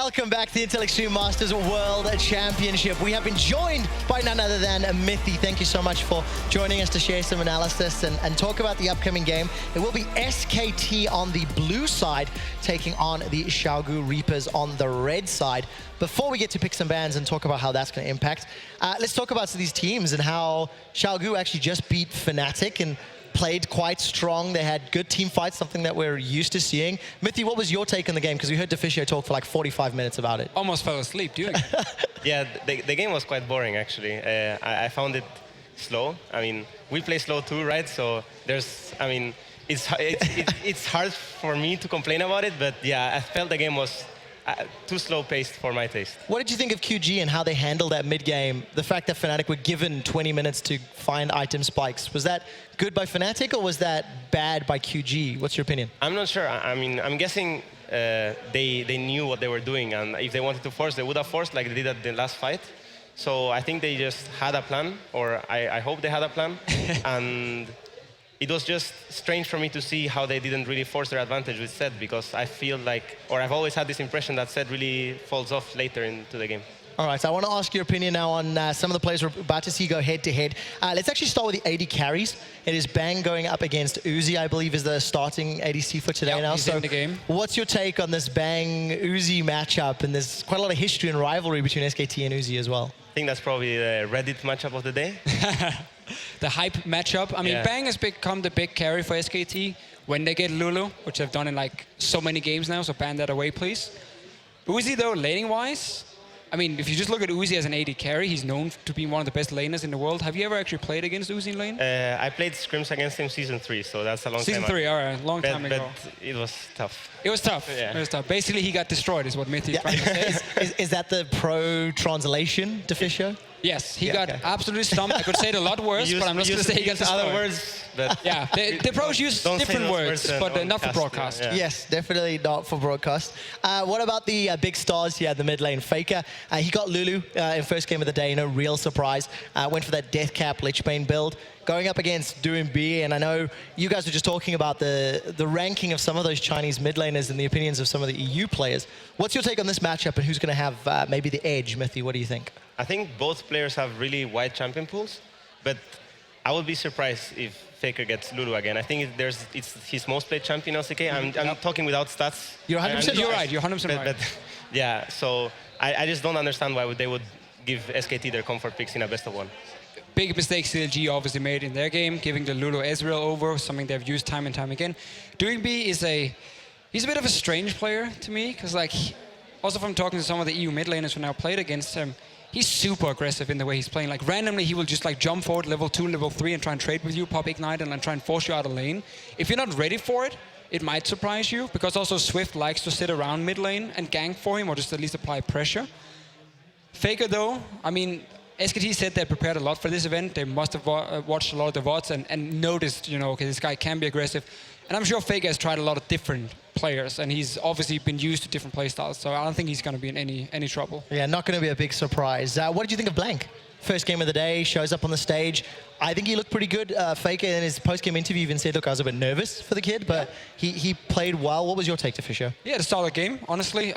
Welcome back to the Intel Extreme Masters World Championship. We have been joined by none other than Mithy. Thank you so much for joining us to share some analysis and talk about the upcoming game. It will be SKT on the blue side taking on the Xiaogu Reapers on the red side. Before we get to pick some bans and talk about how that's going to impact, let's talk about these teams and how Xiaogu actually just beat Fnatic and played quite strong. They had good team fights, something that we're used to seeing. Mithy, what was your take on the game? Because we heard deFicio talk for like 45 minutes about it. Almost fell asleep doing it. Yeah, the game was quite boring, actually. I found it slow. I mean, we play slow too, right? So there's, I mean, it's hard for me to complain about it, but yeah, I felt the game was too slow-paced for my taste. What did you think of QG and how they handled that mid-game? The fact that Fnatic were given 20 minutes to find item spikes. Was that good by Fnatic or was that bad by QG? What's your opinion? I'm not sure. I mean, I'm guessing they knew what they were doing, and if they wanted to force, they would have forced like they did at the last fight. So I think they just had a plan, or I hope they had a plan. And it was just strange for me to see how they didn't really force their advantage with Zed, because I feel like, or I've always had this impression that Zed really falls off later into the game. All right, so I want to ask your opinion now on some of the players we're about to see go head-to-head. Let's actually start with the AD carries. It is Bang going up against Uzi, I believe, is the starting ADC for today now. He's in the game. What's your take on this Bang-Uzi matchup? And there's quite a lot of history and rivalry between SKT and Uzi as well. I think that's probably the Reddit matchup of the day. The hype matchup. I mean, yeah. Bang has become the big carry for SKT when they get Lulu, which they've done in like so many games now, so ban that away, please. Uzi, though, laning-wise, I mean, if you just look at Uzi as an AD carry, he's known to be one of the best laners in the world. Have you ever actually played against Uzi in lane? I played scrims against him Season 3, so that's a long time Season 3, all right, long time ago. But it was tough. It was tough. Yeah. It was tough. Basically, he got destroyed, is what Mithy is trying to say. Is that the pro translation, deFicio? Yes, he got absolutely stumped. I could say it a lot worse, but I'm not going to say he got destroyed. Other words, but yeah, the pros use different words, but not for broadcast. Yeah. Yes, definitely not for broadcast. What about the big stars here at the mid lane? Faker, he got Lulu in first game of the day, no real surprise. Went for that Death Cap Lichbane build. Going up against Doomb, and I know you guys were just talking about the ranking of some of those Chinese mid laners and the opinions of some of the EU players. What's your take on this matchup and who's going to have maybe the edge, Mithy? What do you think? I think both players have really wide champion pools, but I would be surprised if Faker gets Lulu again. I think it's his most played champion LCK. I'm talking without stats. You're 100% You're right. You're 100% right. But yeah, so I just don't understand why they would give SKT their comfort picks in a best of one. Big mistake CLG obviously made in their game, giving the Lulu Ezreal over, something they've used time and time again. Doomb is he's a bit of a strange player to me, because like, also from talking to some of the EU mid laners who now played against him, he's super aggressive in the way he's playing. Like randomly, he will just like jump forward level 2, level 3 and try and trade with you, pop Ignite and then try and force you out of lane. If you're not ready for it, it might surprise you, because also Swift likes to sit around mid lane and gank for him, or just at least apply pressure. Faker though, I mean, SKT said they prepared a lot for this event. They must have watched a lot of the VODs and noticed, you know, okay, this guy can be aggressive. And I'm sure Faker has tried a lot of different players, and he's obviously been used to different playstyles. So I don't think he's going to be in any trouble. Yeah, not going to be a big surprise. What did you think of Blank? First game of the day, shows up on the stage. I think he looked pretty good. Faker in his post-game interview even said, look, I was a bit nervous for the kid, but he played well. What was your take, deFicio? Yeah, the solid game, honestly.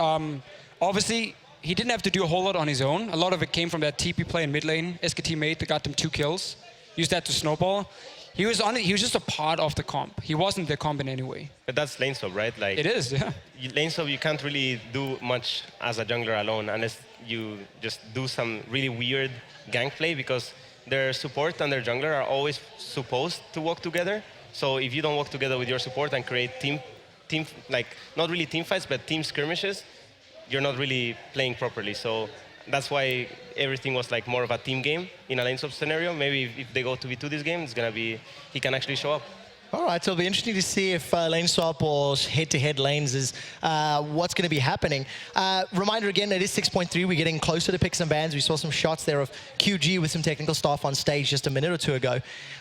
Obviously, he didn't have to do a whole lot on his own. A lot of it came from that TP play in mid lane. SKT made that got them 2 kills. Used that to snowball. He was just a part of the comp. He wasn't the comp in any way. But that's lane swap, right? Like it is, yeah. Lane swap, you can't really do much as a jungler alone unless you just do some really weird gank play, because their support and their jungler are always supposed to work together. So if you don't work together with your support and create team like not really team fights, but team skirmishes, you're not really playing properly. So that's why everything was like more of a team game in a lane swap scenario. Maybe if they go 2v2 this game, it's gonna be, he can actually show up. All right, so it'll be interesting to see if lane swap or head-to-head lanes is what's going to be happening. Reminder again, it is 6.3. We're getting closer to picks and bans. We saw some shots there of QG with some technical staff on stage just a minute or two ago.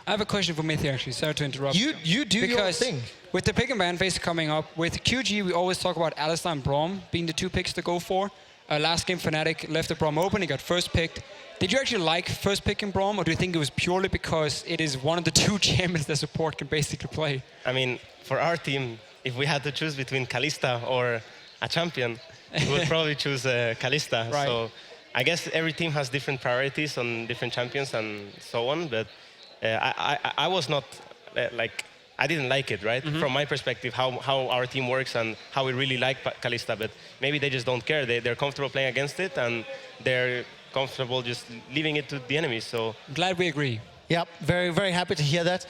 I have a question for Mithy, actually. Sorry to interrupt. You do your thing. With the pick and ban phase coming up, with QG, we always talk about Alistar and Braum being the 2 picks to go for. Last game, Fnatic left the Braum open. He got first picked. Did you actually like first picking Braum, or do you think it was purely because it is one of the 2 champions that support can basically play? I mean, for our team, if we had to choose between Kalista or a champion, would probably choose Kalista. Right. So I guess every team has different priorities on different champions and so on. But I was not like, I didn't like it, right? From my perspective, how our team works and how we really like Kalista. But maybe they just don't care. They're comfortable playing against it, and they're comfortable just leaving it to the enemies. So I'm glad we agree. Yep, very, very happy to hear that.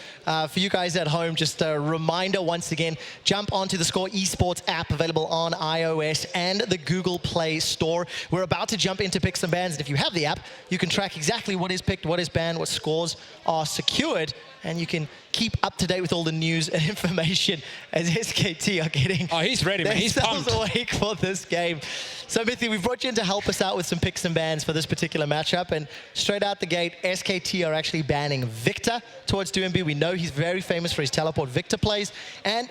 For you guys at home, just a reminder once again, jump onto the theScore eSports app available on iOS and the Google Play Store. We're about to jump into Picks and Bans, and if you have the app, you can track exactly what is picked, what is banned, what scores are secured, and you can keep up to date with all the news and information as SKT are getting He's ready, man. He's pumped. awake for this game. So, Mithy, we've brought you in to help us out with some picks and bans for this particular matchup. And straight out the gate, SKT are actually banning Victor towards 2MB. We know he's very famous for his teleport Victor plays. And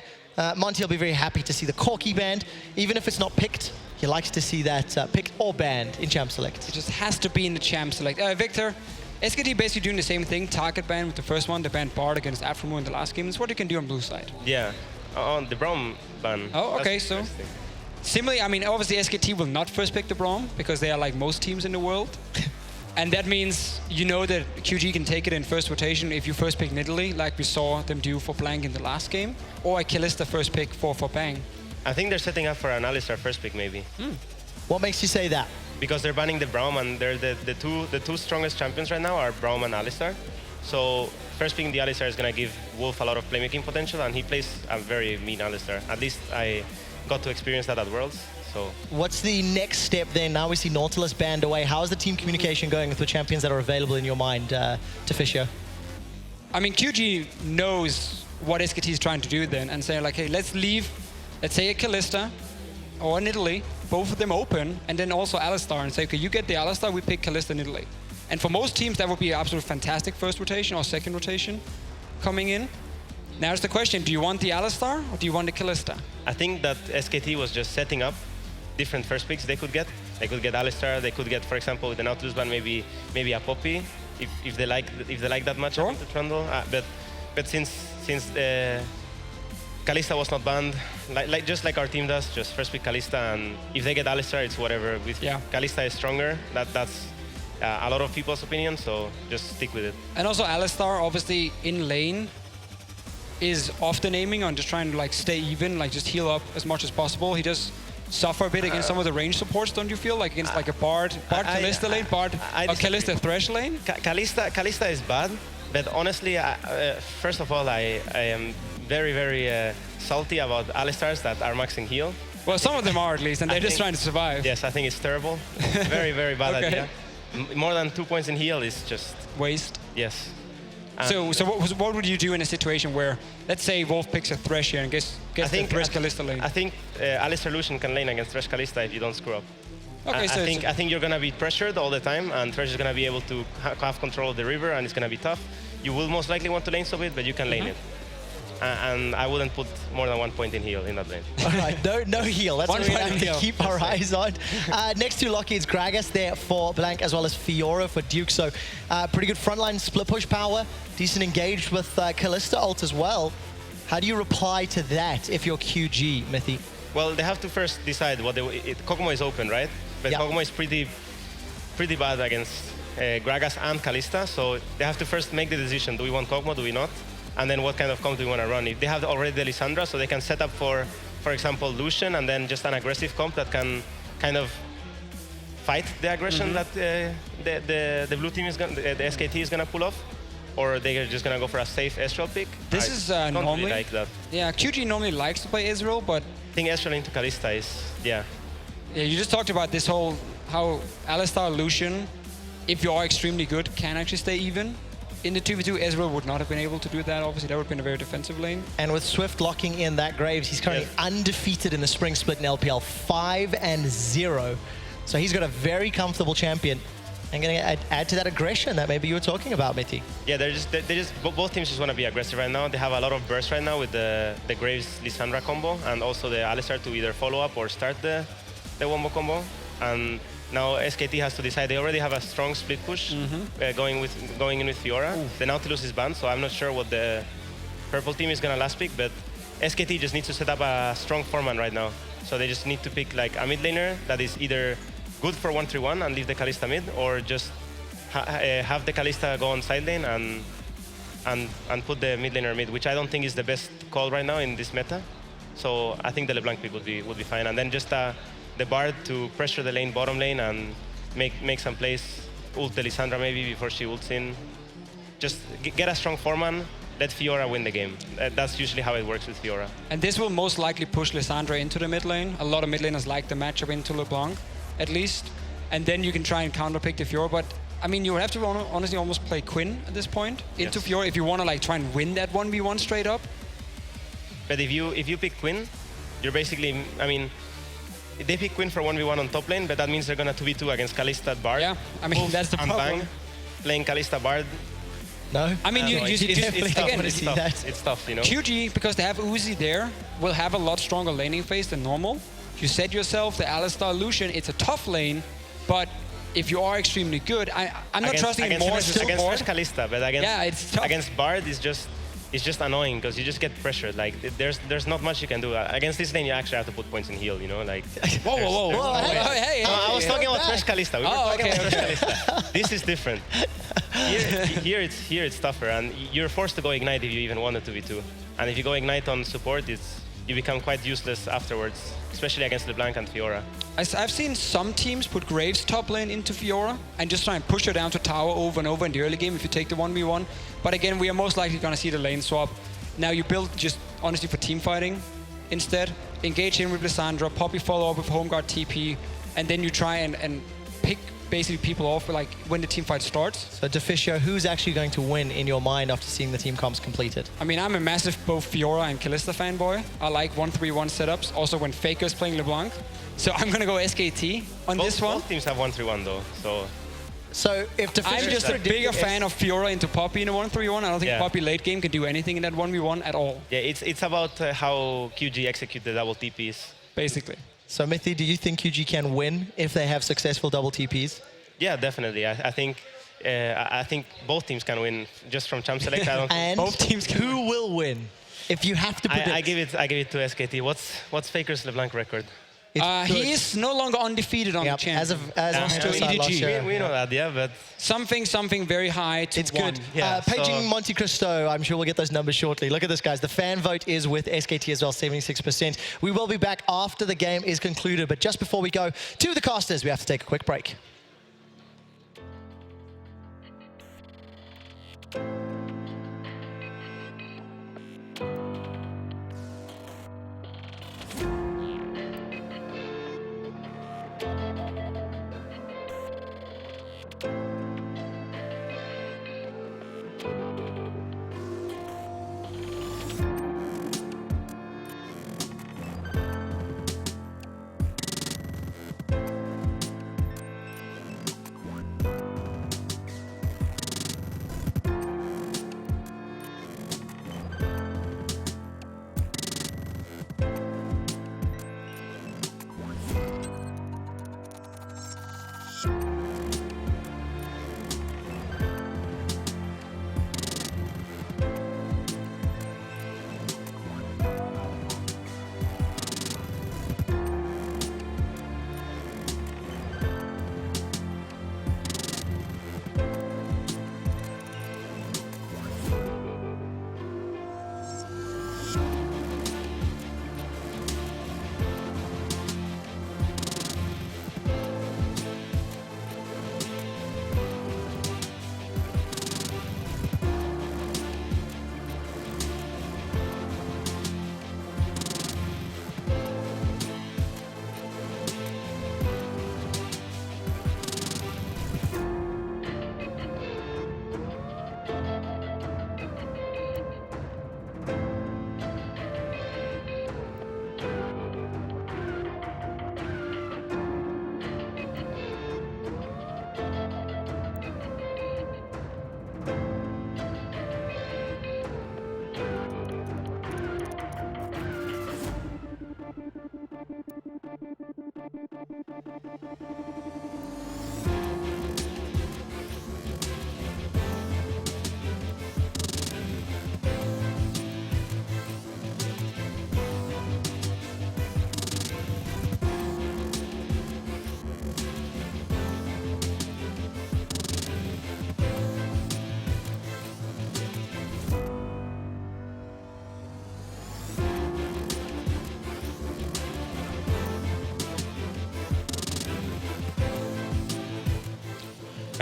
Monty will be very happy to see the Corki banned. Even if it's not picked, he likes to see that picked or banned in Champ Select. It just has to be in the Champ Select. Victor, SKT basically doing the same thing, target ban with the first one. They banned Bard against Afromu in the last game. That's what you can do on blue side. yeah, on the Braum ban. Oh, okay, That's so interesting. similarly, I mean, obviously SKT will not first pick the Braum because they are like most teams in the world. And that means you know that QG can take it in first rotation if you first pick Nidalee, like we saw them do for Blank in the last game, or a Kalista first pick for Bang. I think they're setting up for an Alistar first pick, maybe. What makes you say that? Because they're banning the Braum, and they're the two strongest champions right now are Braum and Alistar. So first picking the Alistar is going to give Wolf a lot of playmaking potential, and he plays a very mean Alistar. At least I got to experience that at Worlds. So What's the next step then? Now we see Nautilus banned away. How is the team communication going with the champions that are available in your mind, to Fisher? I mean, QG knows what SKT is trying to do then and say like, hey, let's leave, let's say a Kalista or a Nidalee, both of them open, and then also Alistar, and say, okay, you get the Alistar, we pick Kalista, Nidalee. And for most teams, that would be an absolute fantastic first rotation or second rotation coming in. Now it's the question, do you want the Alistar or do you want the Kalista? I think that SKT was just setting up different first picks they could get. They could get Alistar. They could get, for example, with the Nautilus ban, maybe a Poppy, if they like that much Sure. to Trundle. But since Kalista was not banned, just like our team does, just first pick Kalista, and if they get Alistar, it's whatever. With Kalista is stronger. That's a lot of people's opinion. So just stick with it. And also Alistar, obviously in lane, is often aiming on just trying to like stay even, like just heal up as much as possible. He does suffer a bit against some of the range supports, don't you feel? Like against like a Bard Kalista lane, Kalista Thresh lane? Kalista is bad, but honestly, first of all, I am very, very salty about Alistars that are maxing heal. Well, some of them are at least, and they're just trying to survive. Yes, I think it's terrible. Very, very bad Okay. idea. More than 2 points in heal is just... Waste. Yes. So what would you do in a situation where, let's say Wolf picks a Thresh here and gets the Thresh Kalista lane? I think Alistar Lucian can lane against Thresh Kalista if you don't screw up. Okay, I think you're going to be pressured all the time, and Thresh is going to be able to have control of the river, and it's going to be tough. You will most likely want to lane stop it, but you can lane it. And I wouldn't put more than 1 point in heal in that lane. All right, no heal. That's what we have to keep our eyes on. Next to Lockheed's Gragas there for Blank, as well as Fiora for Duke. So pretty good frontline split push power. Decent engaged with Kalista ult as well. How do you reply to that if you're QG, Mithy? Well, they have to first decide what Kokomo is open, right? But Kokomo is pretty bad against Gragas and Kalista. So they have to first make the decision. Do we want Kokomo? Do we not? And then what kind of comp do we want to run? If they have already the Lissandra, so they can set up for example, Lucian, and then just an aggressive comp that can kind of fight the aggression that the blue team is going, the SKT is going to pull off, or they're just going to go for a safe Ezreal pick. This is don't normally really like that. Yeah, QG normally likes to play Ezreal, but I think Ezreal into Kalista is Yeah, you just talked about this whole how Alistar Lucian, if you are extremely good, can actually stay even. In the 2v2, Ezreal would not have been able to do that. Obviously, that would have been a very defensive lane. And with Swift locking in that Graves, he's currently undefeated in the spring split in LPL, 5-0. So he's got a very comfortable champion. And going to add to that aggression that maybe you were talking about, Mithy. Yeah, both teams just want to be aggressive right now. They have a lot of burst right now with the Graves Lissandra combo, and also the Alistar to either follow up or start the wombo combo. And now SKT has to decide. They already have a strong split push going in with Fiora. Ooh. The Nautilus is banned, so I'm not sure what the purple team is gonna last pick. But SKT just needs to set up a strong foreman right now. So they just need to pick like a mid laner that is either good for 1-3-1 and leave the Kalista mid, or just have the Kalista go on side lane and put the mid laner mid, which I don't think is the best call right now in this meta. So I think the LeBlanc pick would be fine, and then just the Bard to pressure the lane bottom lane and make some plays. Ult the Lissandra maybe before she ults in. Just get a strong foreman. Let Fiora win the game. That's usually how it works with Fiora. And this will most likely push Lissandra into the mid lane. A lot of mid laners like the matchup into LeBlanc, at least. And then you can try and counterpick the Fiora. But I mean, you would have to honestly almost play Quinn at this point into Fiora if you want to like try and win that 1v1 straight up. But if you pick Quinn, you're basically, I mean, they pick Quinn for 1v1 on top lane, but that means they're gonna 2v2 against Kalista Bard. Yeah, I mean, that's the problem. Bang, playing Kalista Bard. No? I mean, It's tough, you know? QG, because they have Uzi there, will have a lot stronger laning phase than normal. You said yourself, the Alistar Lucian, it's a tough lane, but if you are extremely good, I'm not trusting it more against Kalista, but against Bard it's just annoying because you just get pressured. Like there's not much you can do against this lane. You actually have to put points in heal. You know, like. Whoa! Hey! I was talking about Fresh Kalista. We were talking about Fresh Kalista. This is different. Here it's tougher, and you're forced to go ignite if you even wanted to be 2. And if you go ignite on support, you become quite useless afterwards, especially against LeBlanc and Fiora. I've seen some teams put Graves top lane into Fiora and just try and push her down to tower over and over in the early game if you take the 1v1. But again, we are most likely going to see the lane swap. Now you build just honestly for team fighting instead. Engage in with Lissandra, Poppy follow up with Homeguard TP, and then you try and pick basically people off like when the team fight starts. So Deficio, who's actually going to win in your mind after seeing the team comps completed? I mean, I'm a massive both Fiora and Kalista fanboy. I like 1-3-1 setups, also when Faker's playing LeBlanc. So I'm going to go SKT on this one. Both teams have 1-3-1 though, So if Deficio... I'm just a bigger fan of Fiora into Poppy in a 1-3-1. I don't think Poppy late game can do anything in that 1v1 at all. Yeah, it's about how QG execute the double TPs. Basically. So Mithi, do you think QG can win if they have successful double TPs? Yeah, definitely. I think both teams can win just from champ select. I don't and both teams can who will win? If you have to predict. I give it to SKT. What's Faker's LeBlanc record? He is no longer undefeated on the champ. As to EDG. We know that, yeah, but something very high to it's 1. good. Paging Monte Cristo, I'm sure we'll get those numbers shortly. Look at this, guys. The fan vote is with SKT as well, 76%. We will be back after the game is concluded, but just before we go to the casters, we have to take a quick break.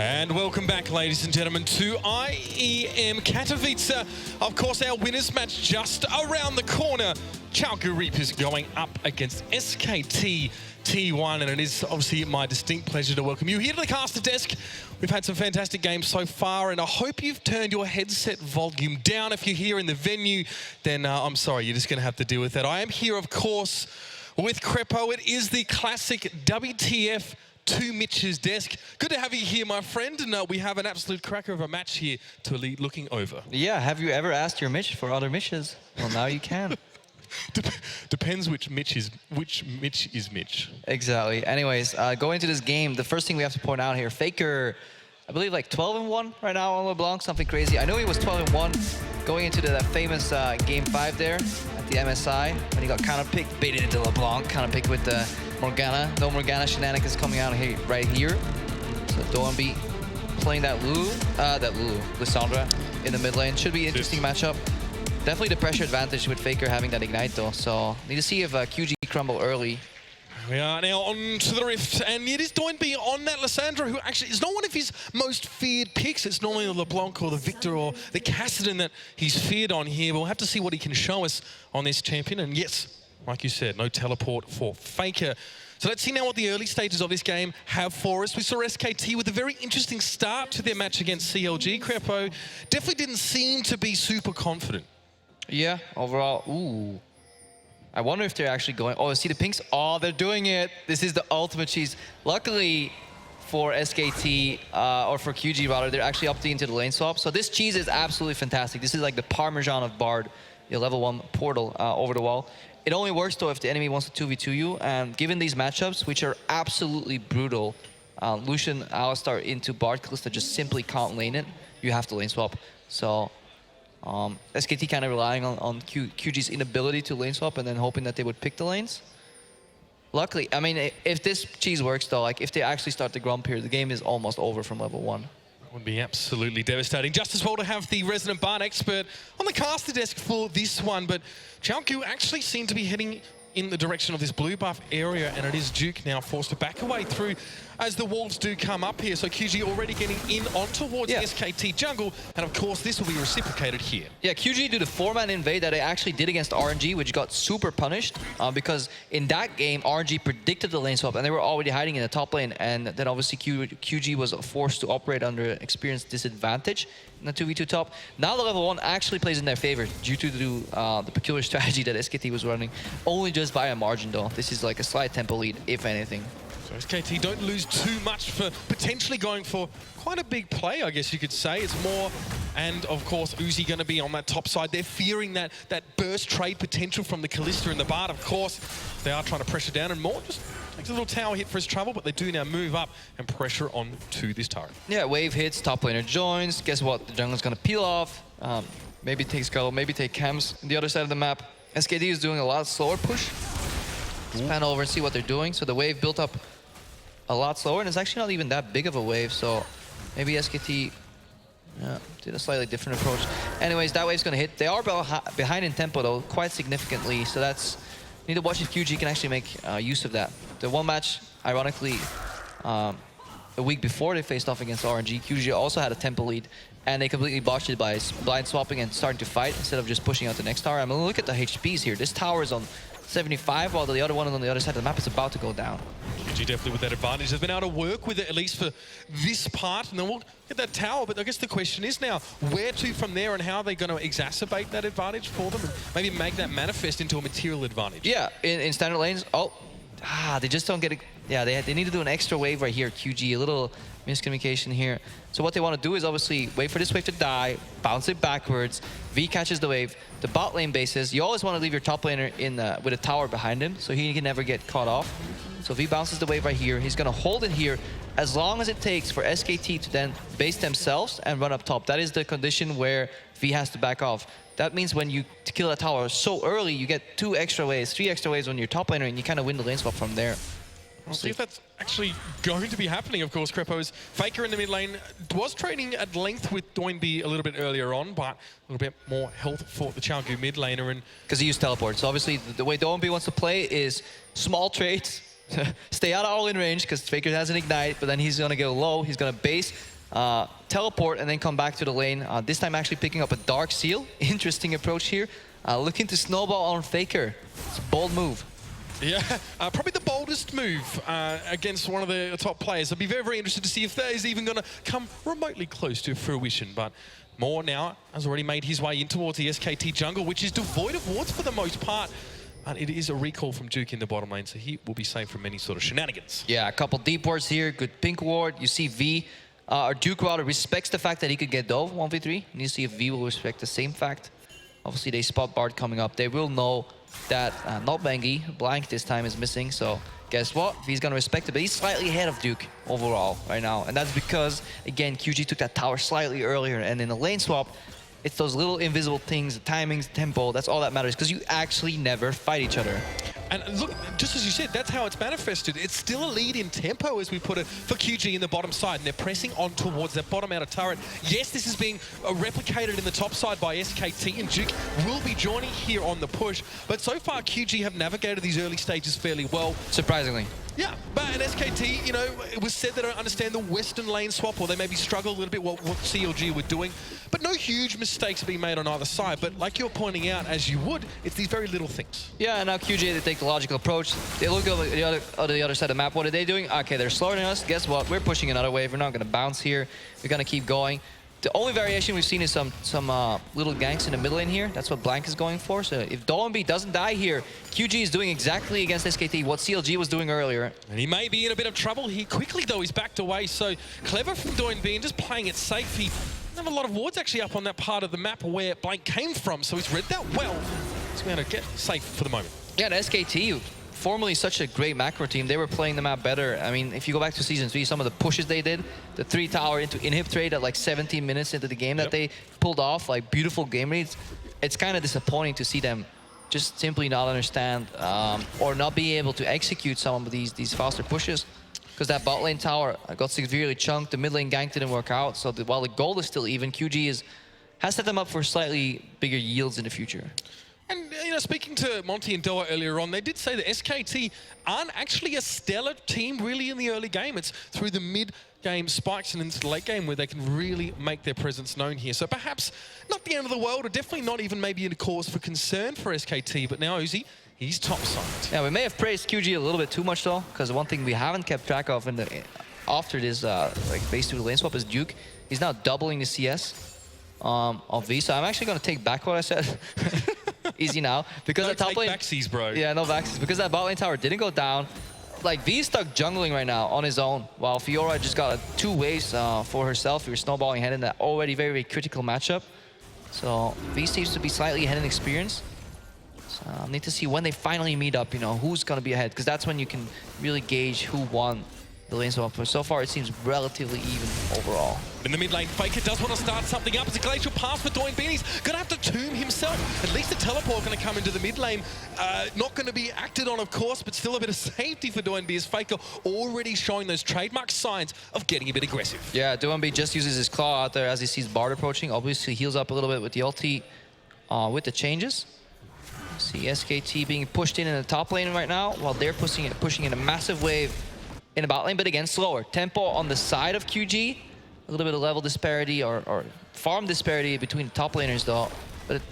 And welcome back, ladies and gentlemen, to IEM Katowice. Of course, our winners match just around the corner. Chalku Reapers going up against SKT T1, and it is obviously my distinct pleasure to welcome you here to the caster desk. We've had some fantastic games so far, and I hope you've turned your headset volume down. If you're here in the venue, then I'm sorry, you're just going to have to deal with that. I am here, of course, with Crepo. It is the classic WTF to Mitch's desk. Good to have you here, my friend, and we have an absolute cracker of a match here to be looking over. Yeah, have you ever asked your Mitch for other Mitches? Well, now you can. Depends which Mitch is Mitch. Exactly. Anyways, going into this game, the first thing we have to point out here, Faker, I believe like 12-1 right now on LeBlanc, something crazy. I know he was 12-1 going into that famous Game 5 there at the MSI when he got counter-picked, baited into LeBlanc, counter-picked with the Morgana. No Morgana shenanigans coming out here, right here. So Doanby playing that Lissandra in the mid lane. Should be an interesting matchup. Definitely the pressure advantage with Faker having that Ignite though. So need to see if QG crumble early. We are now on to the Rift, and it is Doanby on that Lissandra, who actually is not one of his most feared picks. It's normally the LeBlanc or the Victor or the Kassadin that he's feared on here. We'll have to see what he can show us on this champion. And yes, like you said, no teleport for Faker. So let's see now what the early stages of this game have for us. We saw SKT with a very interesting start to their match against CLG. Crepo definitely didn't seem to be super confident. Yeah, overall, ooh. I wonder if they're actually going, oh, see the pinks? Oh, they're doing it. This is the ultimate cheese. Luckily for SKT, or for QG rather, they're actually opting into the lane swap. So this cheese is absolutely fantastic. This is like the Parmesan of Bard, your level 1 portal over the wall. It only works though if the enemy wants to 2v2 you, and given these matchups, which are absolutely brutal, Lucian, Alistar into Bard Kalista just simply can't lane it. You have to lane swap. So SKT kind of relying on QG's inability to lane swap and then hoping that they would pick the lanes. Luckily, I mean, if this cheese works though, like if they actually start the Grump here, the game is almost over from level 1. Would be absolutely devastating. Just as well to have the resident Bard expert on the caster desk for this one, but Chalku actually seemed to be heading in the direction of this blue buff area, and it is Duke now forced to back away through as the walls do come up here. So QG already getting in on towards SKT jungle, and of course this will be reciprocated here. Yeah, QG do the 4-man invade that they actually did against RNG, which got super punished because in that game RNG predicted the lane swap and they were already hiding in the top lane, and then obviously QG was forced to operate under experience disadvantage in the 2v2 top. Now the level 1 actually plays in their favor due to the peculiar strategy that SKT was running, only just by a margin though. This is like a slight tempo lead, if anything. So SKT don't lose too much for potentially going for quite a big play, I guess you could say. It's more, and of course Uzi going to be on that top side. They're fearing that burst trade potential from the Kalista and the Bard. Of course, they are trying to pressure down, and more just takes a little tower hit for his trouble, but they do now move up and pressure on to this turret. Yeah, wave hits, top laner joins. Guess what? The jungle's going to peel off. Maybe take Skull, maybe take Chems on the other side of the map. SKT is doing a lot slower push. Let's pan over and see what they're doing. So the wave built up a lot slower, and it's actually not even that big of a wave, so maybe SKT did a slightly different approach. Anyways, that wave's gonna hit. They are behind in tempo though, quite significantly, so that's, need to watch if QG can actually make use of that. The one match, ironically, a week before they faced off against RNG, QG also had a tempo lead, and they completely botched it by blind swapping and starting to fight instead of just pushing out the next tower. I mean, look at the HPs here. This tower is on 75, while the other one on the other side of the map is about to go down. QG definitely with that advantage. They've been able to work with it, at least for this part, and then we'll get that tower. But I guess the question is now, where to from there, and how are they going to exacerbate that advantage for them, and maybe make that manifest into a material advantage? Yeah, in standard lanes, they just don't get it. Yeah, they need to do an extra wave right here, QG, a little miscommunication here. So what they want to do is obviously wait for this wave to die, bounce it backwards, V catches the wave, the bot lane bases. You always want to leave your top laner in with a tower behind him so he can never get caught off. So V bounces the wave right here. He's going to hold it here as long as it takes for SKT to then base themselves and run up top. That is the condition where V has to back off. That means when you kill a tower so early, you get 2 extra waves, 3 extra waves on your top laner, and you kind of win the lane swap from there. We'll see if that's actually going to be happening, of course. Crepo's Faker in the mid lane was trading at length with Doanby a little bit earlier on, but a little bit more health for the Chalku mid laner. And because he used teleport. So obviously the way Doanby wants to play is small trades, stay out of all-in range because Faker has an ignite, but then he's going to go low. He's going to base, teleport, and then come back to the lane. This time actually picking up a Dark Seal. Interesting approach here. Looking to snowball on Faker. It's a bold move. Yeah, probably the boldest move against one of the top players. I'd be very, very interested to see if that is even going to come remotely close to fruition. But Moore now has already made his way in towards the SKT jungle, which is devoid of wards for the most part. And it is a recall from Duke in the bottom lane, so he will be safe from any sort of shenanigans. Yeah, a couple deep wards here. Good pink ward. You see V, or Duke rather, respects the fact that he could get dove 1v3. And you see if V will respect the same fact. Obviously, they spot Bard coming up. They will know that not Bengi, Blank this time is missing. So guess what? He's going to respect it. But he's slightly ahead of Duke overall right now. And that's because, again, QG took that tower slightly earlier. And in the lane swap, it's those little invisible things, the timings, tempo, that's all that matters. Because you actually never fight each other. And look, just as you said, that's how it's manifested. It's still a lead in tempo, as we put it, for QG in the bottom side. And they're pressing on towards that bottom outer turret. Yes, this is being replicated in the top side by SKT, and Duke will be joining here on the push. But so far, QG have navigated these early stages fairly well. Surprisingly. Yeah, but in SKT, you know, it was said they don't understand the western lane swap, or they maybe struggle a little bit what CLG were doing. But no huge mistakes have been made on either side. But like you're pointing out, as you would, it's these very little things. Yeah, and now QG, they take the logical approach. They look over the other side of the map. What are they doing? Okay, they're slower than us. Guess what? We're pushing another wave. We're not going to bounce here. We're going to keep going. The only variation we've seen is some little ganks in the mid lane here. That's what Blank is going for. So if Dolanby doesn't die here, QG is doing exactly against SKT what CLG was doing earlier. And he may be in a bit of trouble here quickly, though. He's backed away. So clever from Dolanby and just playing it safe. He doesn't have a lot of wards actually up on that part of the map where Blank came from. So he's read that well. He's going to get safe for the moment. Yeah, and SKT, formerly such a great macro team, they were playing the map better. I mean, if you go back to Season 3, some of the pushes they did, the 3-tower into inhib trade at like 17 minutes into the game that they pulled off, like beautiful game reads, it's kind of disappointing to see them just simply not understand or not be able to execute some of these faster pushes. Because that bot lane tower got severely chunked, the mid lane gank didn't work out, so while the gold is still even, QG has set them up for slightly bigger yields in the future. And, you know, speaking to Monty and Doa earlier on, they did say that SKT aren't actually a stellar team really in the early game. It's through the mid-game spikes and into the late game where they can really make their presence known here. So perhaps not the end of the world, or definitely not even maybe a cause for concern for SKT. But now Uzi, he's topside. Yeah, we may have praised QG a little bit too much though, because one thing we haven't kept track of after this like base 2 lane swap is Duke. He's now doubling the CS of V. So I'm actually going to take back what I said. Easy now, because Don't that top take lane. backsies, bro. Yeah, no backsies, because that bot lane tower didn't go down. Like V is stuck jungling right now on his own, while Fiora just got 2 waves for herself. We were snowballing ahead in that already very, very critical matchup. So V seems to be slightly ahead in experience. So I need to see when they finally meet up, you know, who's gonna be ahead, because that's when you can really gauge who won the lane swap. But so far it seems relatively even overall. In the mid lane, Faker does want to start something up. It's a glacial pass for Doinbean. He's going to have to tomb himself. At least the teleport going to come into the mid lane. Not going to be acted on, of course, but still a bit of safety for Doinbean as Faker already showing those trademark signs of getting a bit aggressive. Yeah, Doinbean just uses his claw out there as he sees Bard approaching. Obviously heals up a little bit with the ulti with the changes. See SKT being pushed in the top lane right now, while they're pushing in a massive wave in the bot lane, but again, slower. Tempo on the side of QG. A little bit of level disparity or farm disparity between the top laners though. But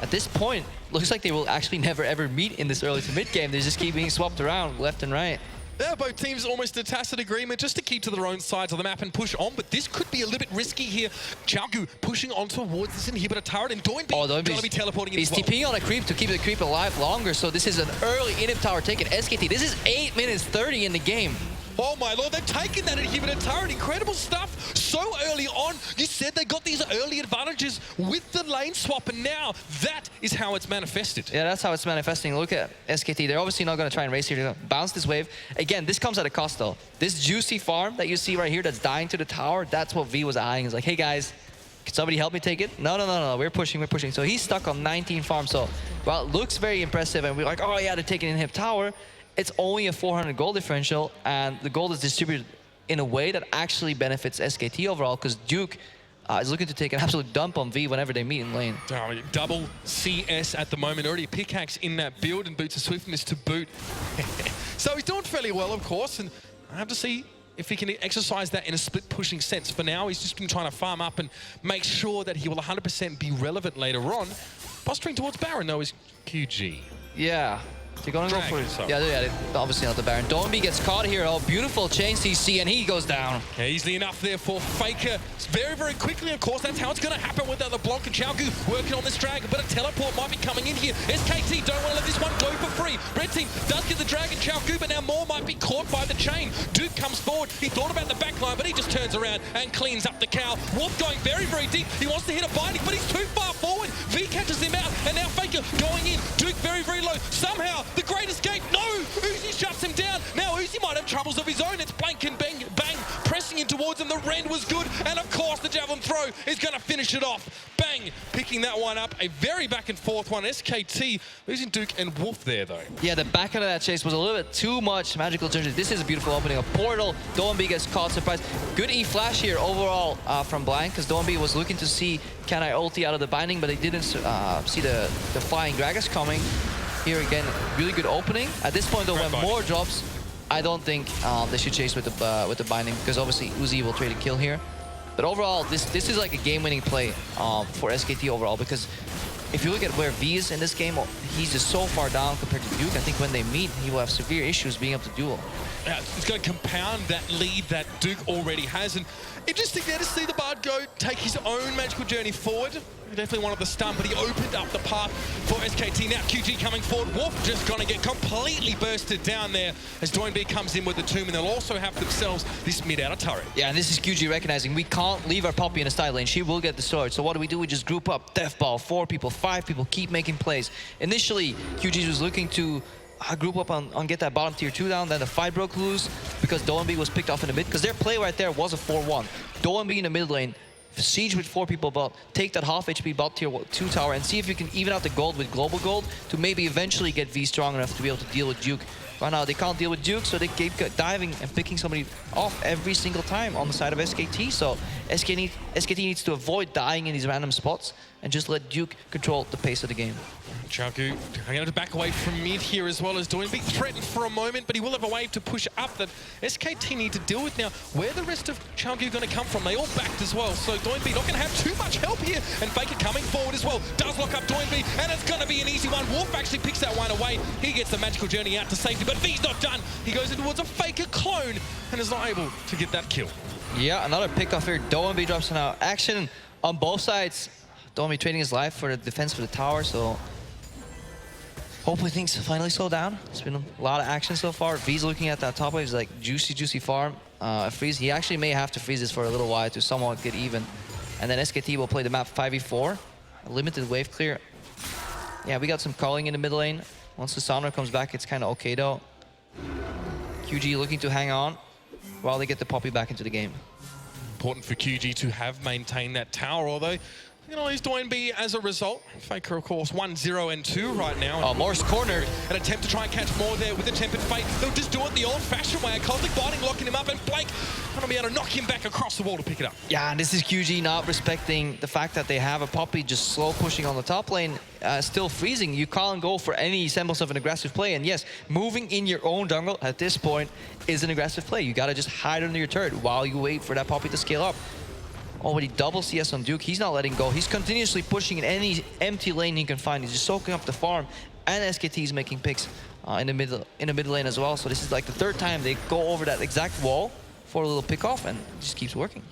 at this point, looks like they will actually never ever meet in this early to mid game. They just keep being swapped around left and right. Yeah, both teams almost a tacit agreement just to keep to their own sides of the map and push on, but this could be a little bit risky here. Xiaogu pushing on towards this inhibitor turret, and Doinbean going to be teleporting in. He's TPing on a creep to keep the creep alive longer, so this is an early inhib tower taken. SKT, this is 8 minutes 30 in the game. Oh my lord, they've taken that inhibitor turret. Incredible stuff. So early on, you said they got these early advantages with the lane swap, and now that is how it's manifested. Yeah, that's how it's manifesting. Look at SKT. They're obviously not going to try and race here to bounce this wave. Again, this comes at a cost though. This juicy farm that you see right here that's dying to the tower, that's what V was eyeing. It's like, hey guys, can somebody help me take it? No, we're pushing. So he's stuck on 19 farms. So while it looks very impressive and we're like, oh yeah, they're taking inhib tower, it's only a 400 gold differential, and the gold is distributed in a way that actually benefits SKT overall, because Duke is looking to take an absolute dump on V whenever they meet in lane. Double CS at the moment. Already a pickaxe in that build and boots of swiftness to boot. So he's doing fairly well, of course, and I have to see if he can exercise that in a split pushing sense. For now, he's just been trying to farm up and make sure that he will 100% be relevant later on. Posturing towards Baron, though, is QG. Yeah. They're going to go for it. So. Yeah, obviously not the Baron. Doinb gets caught here. Oh, beautiful chain CC, and he goes down. Yeah, easily enough there for Faker. It's very, very quickly, of course. That's how it's going to happen without the block. And Xiaogu working on this dragon, but a teleport might be coming in here. SKT don't want to let this one go for free. Red team does get the dragon, Xiaogu, but now more might be caught by the chain. Duke comes forward. He thought about the backline, but he just turns around and cleans up the cow. Wolf going very, very deep. He wants to hit a binding, but he's too far forward. V catches him out, and now Faker going in. Duke very, very low. Somehow, the great escape. No! Uzi shuts him down. Now Uzi might have troubles of his own. It's blank and bang, bang, pressing in towards him. The rend was good, and of course the javelin throw is going to finish it off. Bang! Picking that one up. A very back and forth one. SKT losing Duke and Wolf there, though. Yeah, the back end of that chase was a little bit too much magical turns. This is a beautiful opening. A portal. Doinb gets caught, surprise. Good E-flash here overall from Blank, because Doinb was looking to see, can I ulti out of the binding, but they didn't see the flying Gragas coming. Here again, really good opening. At this point, though, when more drops, I don't think they should chase with the binding, because obviously Uzi will trade a kill here. But overall, this is like a game-winning play for SKT overall, because if you look at where V is in this game, he's just so far down compared to Duke. I think when they meet, he will have severe issues being able to duel. Yeah, it's going to compound that lead that Duke already has. And interesting there to see the Bard go take his own magical journey forward. Definitely wanted the stun, but he opened up the path for SKT. Now QG coming forward. Wolf just going to get completely bursted down there as Doinb comes in with the tomb, and they'll also have themselves this mid-outer turret. Yeah, and this is QG recognizing we can't leave our Poppy in a side lane. She will get destroyed. So what do? We just group up, death ball, 4 people, 5 people, keep making plays. Initially, QG was looking to group up on get that bottom tier 2 down, then the fight broke loose because Doinb was picked off in the mid, because their play right there was a 4-1. Doinb in the mid lane, siege with 4 people, but take that half HP bot tier 2 tower and see if you can even out the gold with global gold to maybe eventually get V strong enough to be able to deal with Duke. Right now they can't deal with Duke, so they keep diving and picking somebody off every single time on the side of SKT. So SKT needs to avoid dying in these random spots and just let Duke control the pace of the game. Xiaogu going to back away from mid here as well as Doinb threatened for a moment, but he will have a wave to push up that SKT need to deal with now. Where the rest of Xiaogu going to come from? They all backed as well, so Doinb not going to have too much help here, and Faker coming forward as well. Does lock up Doinb, and it's going to be an easy one. Wolf actually picks that one away. He gets the magical journey out to safety, but V's not done. He goes in towards a Faker clone and is not able to get that kill. Yeah, another pick off here. Doinb drops now. Action on both sides. Doinb trading his life for the defense for the tower, so hopefully things finally slow down. It's been a lot of action so far. V's looking at that top wave. He's like, juicy farm. Freeze. He actually may have to freeze this for a little while to somewhat get even. And then SKT will play the map 5v4. A limited wave clear. Yeah, we got some calling in the mid lane. Once the Soundwave comes back, it's kind of okay though. QG looking to hang on while they get the Poppy back into the game. Important for QG to have maintained that tower, although you know, he's Doinb as a result. Faker, of course, 1-0 and 2 right now. Oh, Morse cornered. An attempt to try and catch more there with the Tempered Fate. They'll just do it the old-fashioned way. A Cultic binding, locking him up, and Blake going to be able to knock him back across the wall to pick it up. Yeah, and this is QG not respecting the fact that they have a Poppy just slow pushing on the top lane, still freezing. You can't go for any semblance of an aggressive play. And yes, moving in your own jungle at this point is an aggressive play. You got to just hide under your turret while you wait for that Poppy to scale up. Already double CS on Duke. He's not letting go. He's continuously pushing in any empty lane he can find. He's just soaking up the farm, and SKT is making picks in the mid lane as well. So this is like the 3rd time they go over that exact wall for a little pick off, and it just keeps working.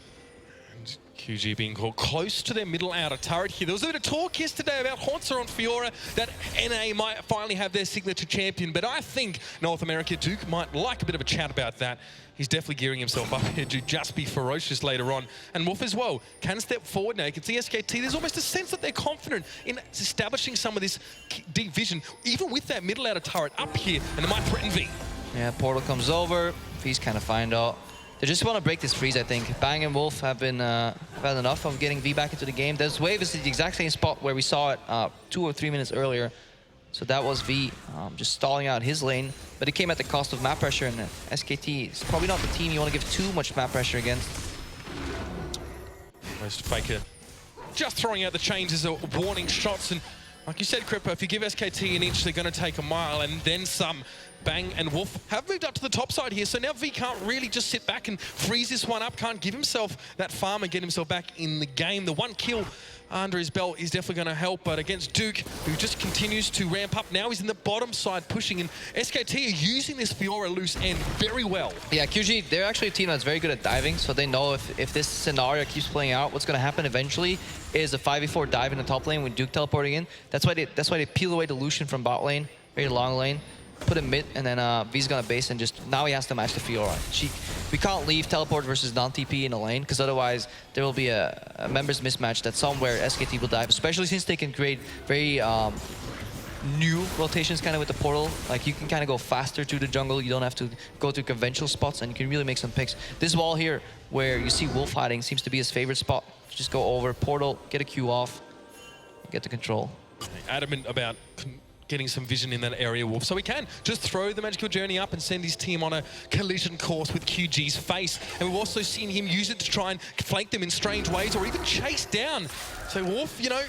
QG being called close to their middle outer turret here. There was a bit of talk yesterday about Haunter on Fiora, that NA might finally have their signature champion, but I think North America Duke might like a bit of a chat about that. He's definitely gearing himself up here to just be ferocious later on. And Wolf as well can step forward now. You can see SKT, there's almost a sense that they're confident in establishing some of this deep vision, even with that middle outer turret up here, and it might threaten V. Yeah, portal comes over. V's kind of fine out. They just want to break this freeze, I think. Bang and Wolf have been had enough of getting V back into the game. This wave is the exact same spot where we saw it 2 or 3 minutes earlier. So that was V just stalling out his lane, but it came at the cost of map pressure, and SKT is probably not the team you want to give too much map pressure against. Almost Faker just throwing out the chains as a warning shots. And like you said, Crippo, if you give SKT an inch, they're going to take a mile and then some. Bang and Wolf have moved up to the top side here, so now V can't really just sit back and freeze this one up, can't give himself that farm and get himself back in the game. The one kill under his belt is definitely going to help, but against Duke, who just continues to ramp up, now he's in the bottom side pushing, and SKT are using this Fiora loose end very well. Yeah, QG, they're actually a team that's very good at diving, so they know if this scenario keeps playing out, what's going to happen eventually is a 5v4 dive in the top lane with Duke teleporting in. That's why they peel away the Lucian from bot lane, very long lane, put him mid, and then V's gonna base, and just now he has to match the Fiora. We can't leave teleport versus non-TP in a lane, because otherwise there will be a members mismatch that somewhere SKT will dive, especially since they can create very new rotations kind of with the portal. Like, you can kind of go faster to the jungle, you don't have to go to conventional spots, and you can really make some picks. This wall here, where you see Wolf hiding, seems to be his favorite spot. Just go over, portal, get a Q off, get the control. Adamant about getting some vision in that area, Wolf, so he can just throw the Magical Journey up and send his team on a collision course with QG's face. And we've also seen him use it to try and flank them in strange ways or even chase down. So Wolf, you know,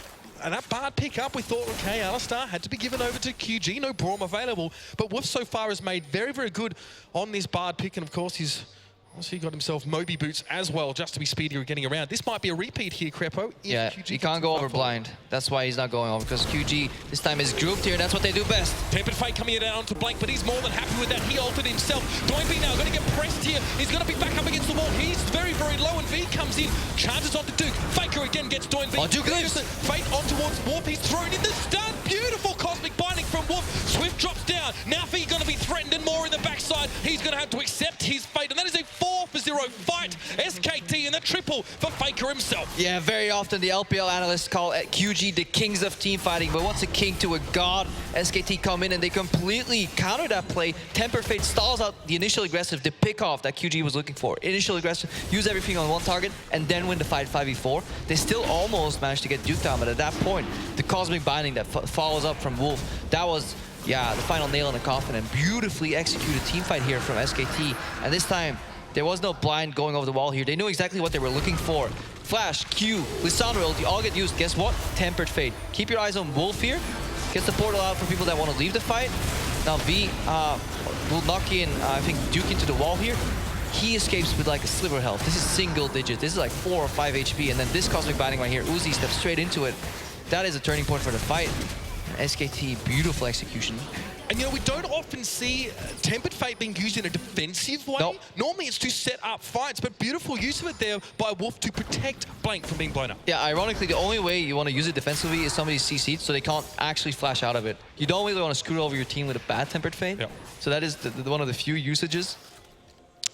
and that Bard pick up, we thought, okay, Alistar had to be given over to QG, no Braum available. But Wolf so far has made very, very good on this Bard pick, and of course he's he got himself Moby boots as well, just to be speedier getting around. This might be a repeat here, Crepo. Yeah, he can't go over blind. That's why he's not going over, because QG this time is grouped here, and that's what they do best. Tempered Fate coming down onto Blank, but he's more than happy with that. He altered himself. Doinby now going to get pressed here. He's going to be back up against the wall. He's very, very low, and V comes in. Charges onto Duke. Faker again gets Doinby. Oh, Duke lives. Fate on towards Wolf. He's thrown in the stun. Beautiful cosmic binding from Wolf. Swift drops down. Now V going to be threatened and more in the backside. He's going to have to accept his fate, and that is a 4-for-0 fight. SKT in the triple for Faker himself. Yeah, very often the LPL analysts call QG the kings of team fighting, but once a king to a god, SKT come in and they completely counter that play. Tempered Fate stalls out the initial aggressive, the pick off that QG was looking for. Initial aggressive, use everything on one target, and then win the fight 5v4. They still almost managed to get Duke down, but at that point, the cosmic binding that follows up from Wolf, that was, yeah, the final nail in the coffin, and beautifully executed team fight here from SKT. And this time, there was no blind going over the wall here. They knew exactly what they were looking for. Flash, Q, Lissandra ulti, all get used. Guess what? Tempered Fate. Keep your eyes on Wolf here. Gets the portal out for people that want to leave the fight. Now V will knock in, I think, Duke into the wall here. He escapes with like a sliver health. This is single digit. This is like 4 or 5 HP. And then this cosmic binding right here, Uzi steps straight into it. That is a turning point for the fight. SKT, beautiful execution. And you know, we don't often see Tempered Fate being used in a defensive way. Nope. Normally it's to set up fights, but beautiful use of it there by Wolf to protect Blank from being blown up. Yeah, ironically, the only way you want to use it defensively is somebody's CC'd, so they can't actually flash out of it. You don't really want to screw over your team with a bad Tempered Fate. Yep. So that is one of the few usages.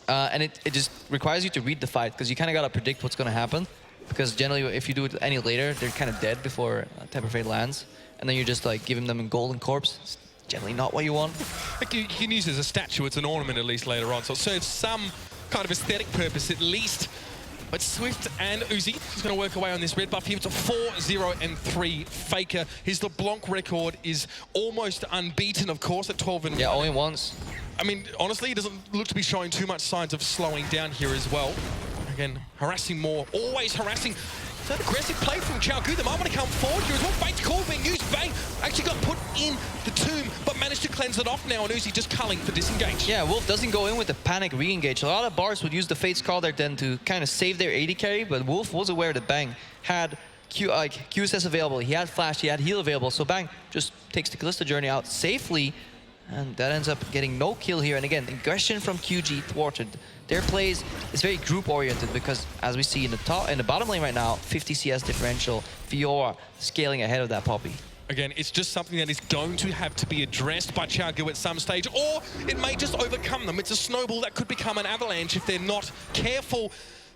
And it just requires you to read the fight, because you kind of got to predict what's going to happen. Because generally, if you do it any later, they're kind of dead before Tempered Fate lands. And then you're just like giving them a golden corpse. It's generally not what you want. Like you can use it as a statue, it's an ornament at least later on. So it serves some kind of aesthetic purpose at least. But Swift and Uzi is going to work away on this red buff here. It's a 4-0-3 Faker. His LeBlanc record is almost unbeaten, of course, at 12-1. Yeah, only once. I mean, honestly, he doesn't look to be showing too much signs of slowing down here as well. Again, harassing more, always harassing. It's an aggressive play from Chaogu. They might want to come forward here as well. Fate's call being used. Bang actually got put in the tomb, but managed to cleanse it off now. And Uzi just culling for disengage. Yeah, Wolf doesn't go in with the panic re-engage. A lot of bars would use the Fate's Call there then to kind of save their AD carry, but Wolf was aware that Bang had QSS available. He had Flash, he had heal available, so Bang just takes the Callista Journey out safely. And that ends up getting no kill here. And again, aggression from QG thwarted. Their plays is very group-oriented because, as we see in the bottom lane right now, 50 CS differential, Fiora scaling ahead of that Poppy. Again, it's just something that is going to have to be addressed by Chaogu at some stage, or it may just overcome them. It's a snowball that could become an avalanche if they're not careful.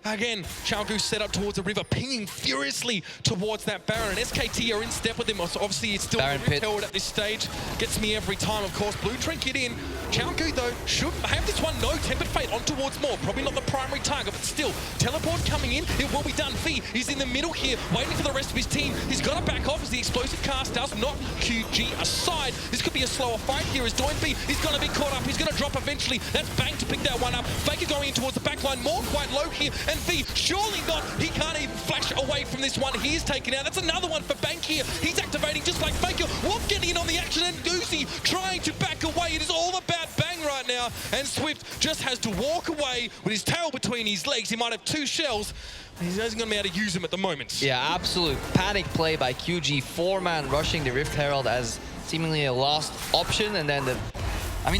Again, Chaogu set up towards the river, pinging furiously towards that Baron. And SKT are in step with him. So obviously, it's still repelled at this stage. Gets me every time, of course. Blue Trinket in. Chaogu, though, should have this one. No, Tempered Fate on towards more. Probably not the primary target, but still. Teleport coming in. It will be done. Fee, he's in the middle here, waiting for the rest of his team. He's got to back off as the explosive cast does not QG aside. This could be a slower fight here as Doinby is going to be caught up. He's going to drop eventually. That's Bang to pick that one up. Faker going in towards the back line. More quite low here. And And V, surely not. He can't even flash away from this one. He is taken out. That's another one for Bank here. He's activating just like Faker. Wolf getting in on the action, and Uzi trying to back away. It is all about Bang right now. And Swift just has to walk away with his tail between his legs. He might have 2 shells. He isn't going to be able to use them at the moment. Yeah, absolute panic play by QG. 4-man rushing the Rift Herald as seemingly a lost option, and then the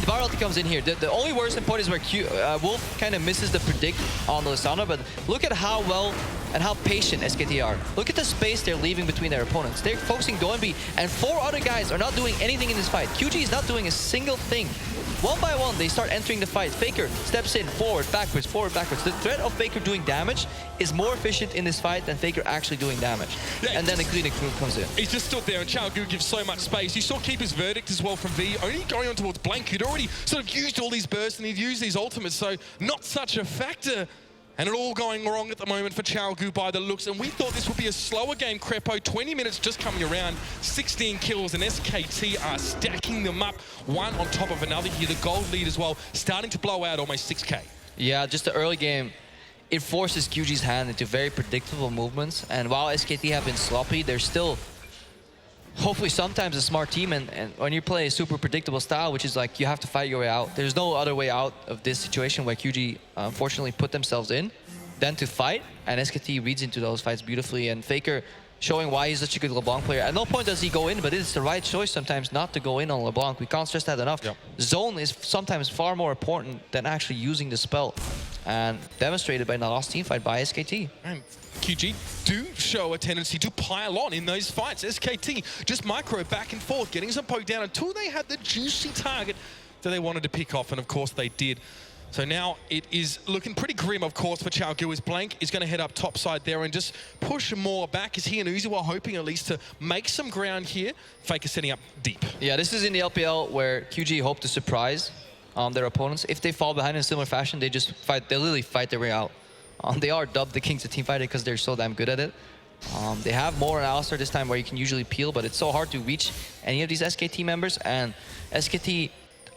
bar ulti comes in here. The only worrisome point is where Wolf kind of misses the predict on the Lissandra, but look at how well and how patient SKT are. Look at the space they're leaving between their opponents. They're focusing Doenby, and 4 other guys are not doing anything in this fight. QG is not doing a single thing. One by one, they start entering the fight. Faker steps in, forward, backwards, forward, backwards. The threat of Faker doing damage is more efficient in this fight than Faker actually doing damage. Yeah, and then the cleaning crew comes in. He's just stood there, and Gu gives so much space. You saw Keeper's Verdict as well from V, only going on towards Blank, who'd already sort of used all these bursts, and he'd used these ultimates, so not such a factor. And it all going wrong at the moment for Gu by the looks. And we thought this would be a slower game, Crepo. 20 minutes just coming around, 16 kills, and SKT are stacking them up one on top of another here. The gold lead as well, starting to blow out almost 6K. Yeah, just the early game, it forces QG's hand into very predictable movements. And while SKT have been sloppy, they're still hopefully sometimes a smart team, and when you play a super predictable style, which is like you have to fight your way out, there's no other way out of this situation where QG unfortunately put themselves in than to fight, and SKT reads into those fights beautifully, and Faker showing why he's such a good LeBlanc player. At no point does he go in, but it's the right choice sometimes not to go in on LeBlanc. We can't stress that enough. Yep. Zone is sometimes far more important than actually using the spell, and demonstrated by the last teamfight by SKT. And QG do show a tendency to pile on in those fights. SKT just micro back and forth, getting some poke down until they had the juicy target that they wanted to pick off, and of course they did. So now it is looking pretty grim, of course, for Gu, as Blank is going to head up top side there and just push more back, as he and Uzi were hoping at least to make some ground here. Faker setting up deep. Yeah, this is in the LPL where QG hope to surprise their opponents. If they fall behind in a similar fashion, they just fight, they literally fight their way out. They are dubbed the Kings of Teamfighting because they're so damn good at it. They have more on Alistar this time where you can usually peel, but it's so hard to reach any of these SKT members, and SKT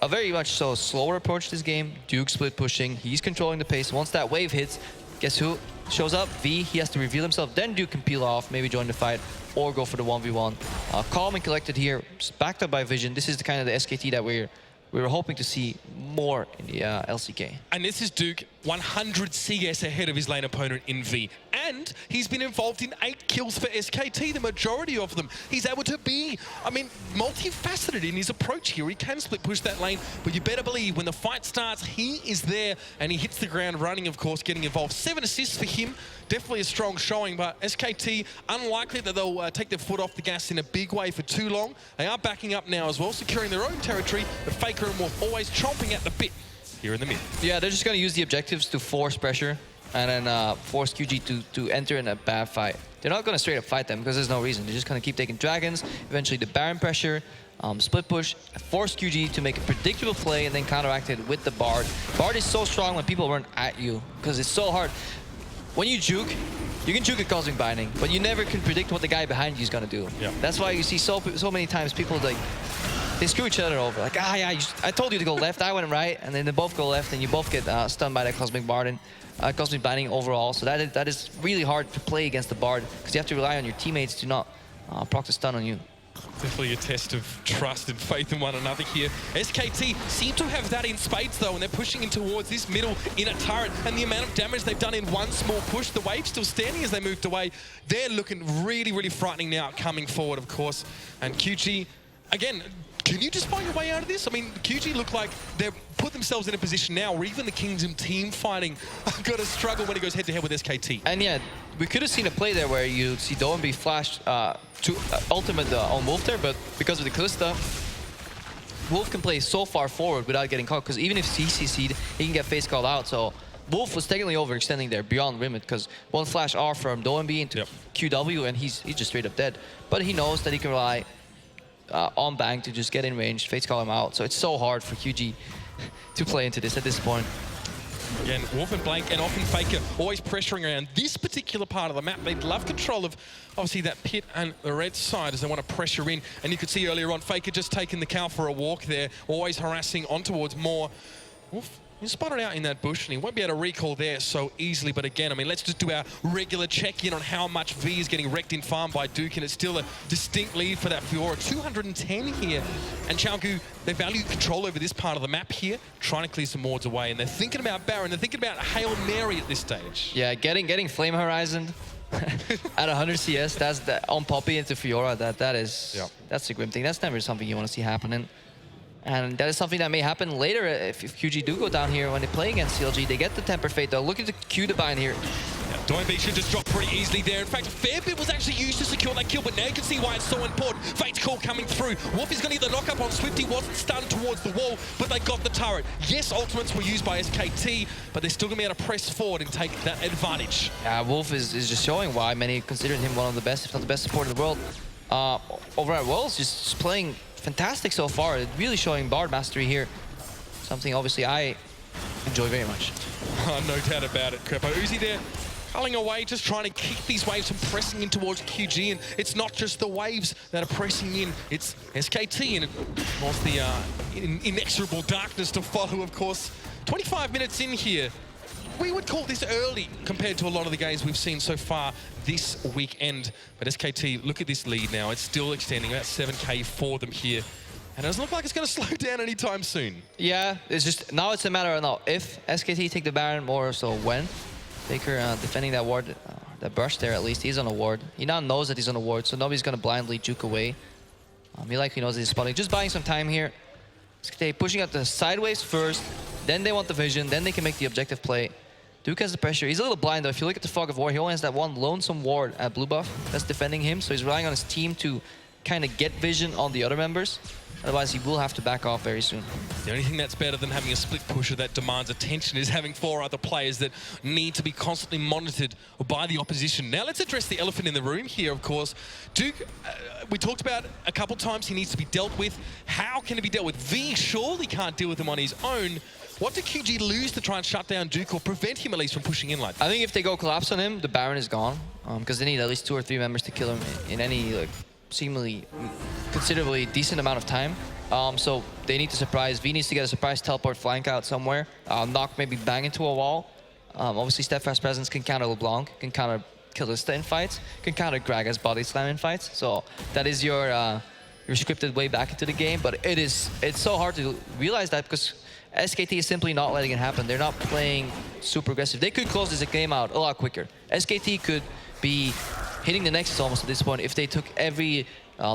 a very much so slower approach to this game. Duke split pushing, he's controlling the pace. Once that wave hits, guess who shows up? V, he has to reveal himself, then Duke can peel off, maybe join the fight, or go for the 1v1. Calm and collected here, backed up by Vision. This is the kind of the SKT that we were hoping to see more in the LCK. And this is Duke 100 CS ahead of his lane opponent in V. And he's been involved in 8 kills for SKT, the majority of them. He's able to be, multifaceted in his approach here. He can split push that lane, but you better believe when the fight starts, he is there and he hits the ground running, of course, getting involved. 7 assists for him, definitely a strong showing, but SKT, unlikely that they'll take their foot off the gas in a big way for too long. They are backing up now as well, securing their own territory, but Faker and Wolf always chomping at the bit here in the mid. Yeah, they're just going to use the objectives to force pressure and then force QG to enter in a bad fight. They're not going to straight up fight them because there's no reason. They're just going to keep taking dragons, eventually the Baron pressure, split push, force QG to make a predictable play and then counteract it with the Bard. Bard is so strong when people run at you because it's so hard. When you juke, you can juke at Cosmic Binding, but you never can predict what the guy behind you is going to do. Yeah. That's why you see so many times people like, they screw each other over. Like, yeah, I told you to go left, I went right, and then they both go left, and you both get stunned by that Cosmic Bard and Cosmic Binding overall. So that is really hard to play against the Bard because you have to rely on your teammates to not proc the stun on you. Definitely a test of trust and faith in one another here. SKT seem to have that in spades though, and they're pushing in towards this middle inner turret, and the amount of damage they've done in one small push, the wave still standing as they moved away. They're looking really, really frightening now coming forward, of course. And QG, again, can you just find your way out of this? I mean, QG look like they've put themselves in a position now where even the Kingdom team fighting are going to struggle when it goes head-to-head with SKT. And yeah, we could have seen a play there where you see Doenby flash to ultimate on Wolf there, but because of the Kalista, Wolf can play so far forward without getting caught, because even if he CC'd, he can get face called out. So Wolf was technically overextending there beyond limit, because one flash R from Doenby into QW, and he's just straight up dead. But he knows that he can rely on Bang to just get in range, face call him out. So it's so hard for QG to play into this at this point. Again, Wolf and Blank and often Faker always pressuring around this particular part of the map. They'd love control of, obviously, that pit and the red side as they want to pressure in. And you could see earlier on, Faker just taking the cow for a walk there, always harassing on towards more. Wolf He's spotted out in that bush, and he won't be able to recall there so easily. But again, I mean, let's just do our regular check-in on how much V is getting wrecked in farm by Duke, and it's still a distinct lead for that Fiora. 210 here, and Chaogu, they value control over this part of the map here, trying to clear some wards away, and they're thinking about Baron, they're thinking about Hail Mary at this stage. Yeah, getting Flame Horizon at 100 CS, that's on Poppy into Fiora, that's a grim thing. That's never something you want to see happening. And that is something that may happen later if QG do go down here when they play against CLG. They get the Tempered Fate, though. Looking to Q the bind here. Doinb should just drop pretty easily there. In fact, a fair bit was actually used to secure that kill, but now you can see why it's so important. Fate's call coming through. Wolf is going to get the knock-up on Swift. He wasn't stunned towards the wall, but they got the turret. Yes, ultimates were used by SKT, but they're still going to be able to press forward and take that advantage. Yeah, Wolf is just showing why many consider him one of the best, if not the best supporter in the world. Over at Worlds, just playing fantastic so far. Really showing Bard mastery here. Something obviously I enjoy very much. No doubt about it, Crepo. Uzi there, culling away, just trying to kick these waves and pressing in towards QG. And it's not just the waves that are pressing in, it's SKT and of course the inexorable darkness to follow, of course. 25 minutes in here. We would call this early compared to a lot of the games we've seen so far this weekend. But SKT, look at this lead now. It's still extending, about 7K for them here. And it doesn't look like it's going to slow down anytime soon. Yeah, it's just, now it's a matter of now, if SKT take the Baron, more so when. Faker defending that ward, that brush there at least, he's on a ward. He now knows that he's on a ward, so nobody's going to blindly juke away. He likely knows that he's spotting. Just buying some time here. SKT pushing out the sideways first, then they want the vision, then they can make the objective play. Duke has the pressure. He's a little blind though. If you look at the Fog of War, he only has that one lonesome ward at blue buff that's defending him, so he's relying on his team to kind of get vision on the other members. Otherwise, he will have to back off very soon. The only thing that's better than having a split pusher that demands attention is having 4 other players that need to be constantly monitored by the opposition. Now let's address the elephant in the room here, of course. Duke, we talked about a couple times, he needs to be dealt with. How can it be dealt with? V surely can't deal with him on his own. What did QG lose to try and shut down Duke or prevent him at least from pushing in like that? I think if they go collapse on him, the Baron is gone. Because they need at least 2 or 3 members to kill him in any seemingly considerably decent amount of time. So they need to surprise. V needs to get a surprise teleport flank out somewhere. Knock maybe bang into a wall. Obviously Steadfast Presence can counter LeBlanc, can counter Killista in fights, can counter Graga's Body Slam in fights. So that is your scripted way back into the game. But it's so hard to realize that because SKT is simply not letting it happen. They're not playing super aggressive. They could close this game out a lot quicker. SKT could be hitting the Nexus almost at this point if they took the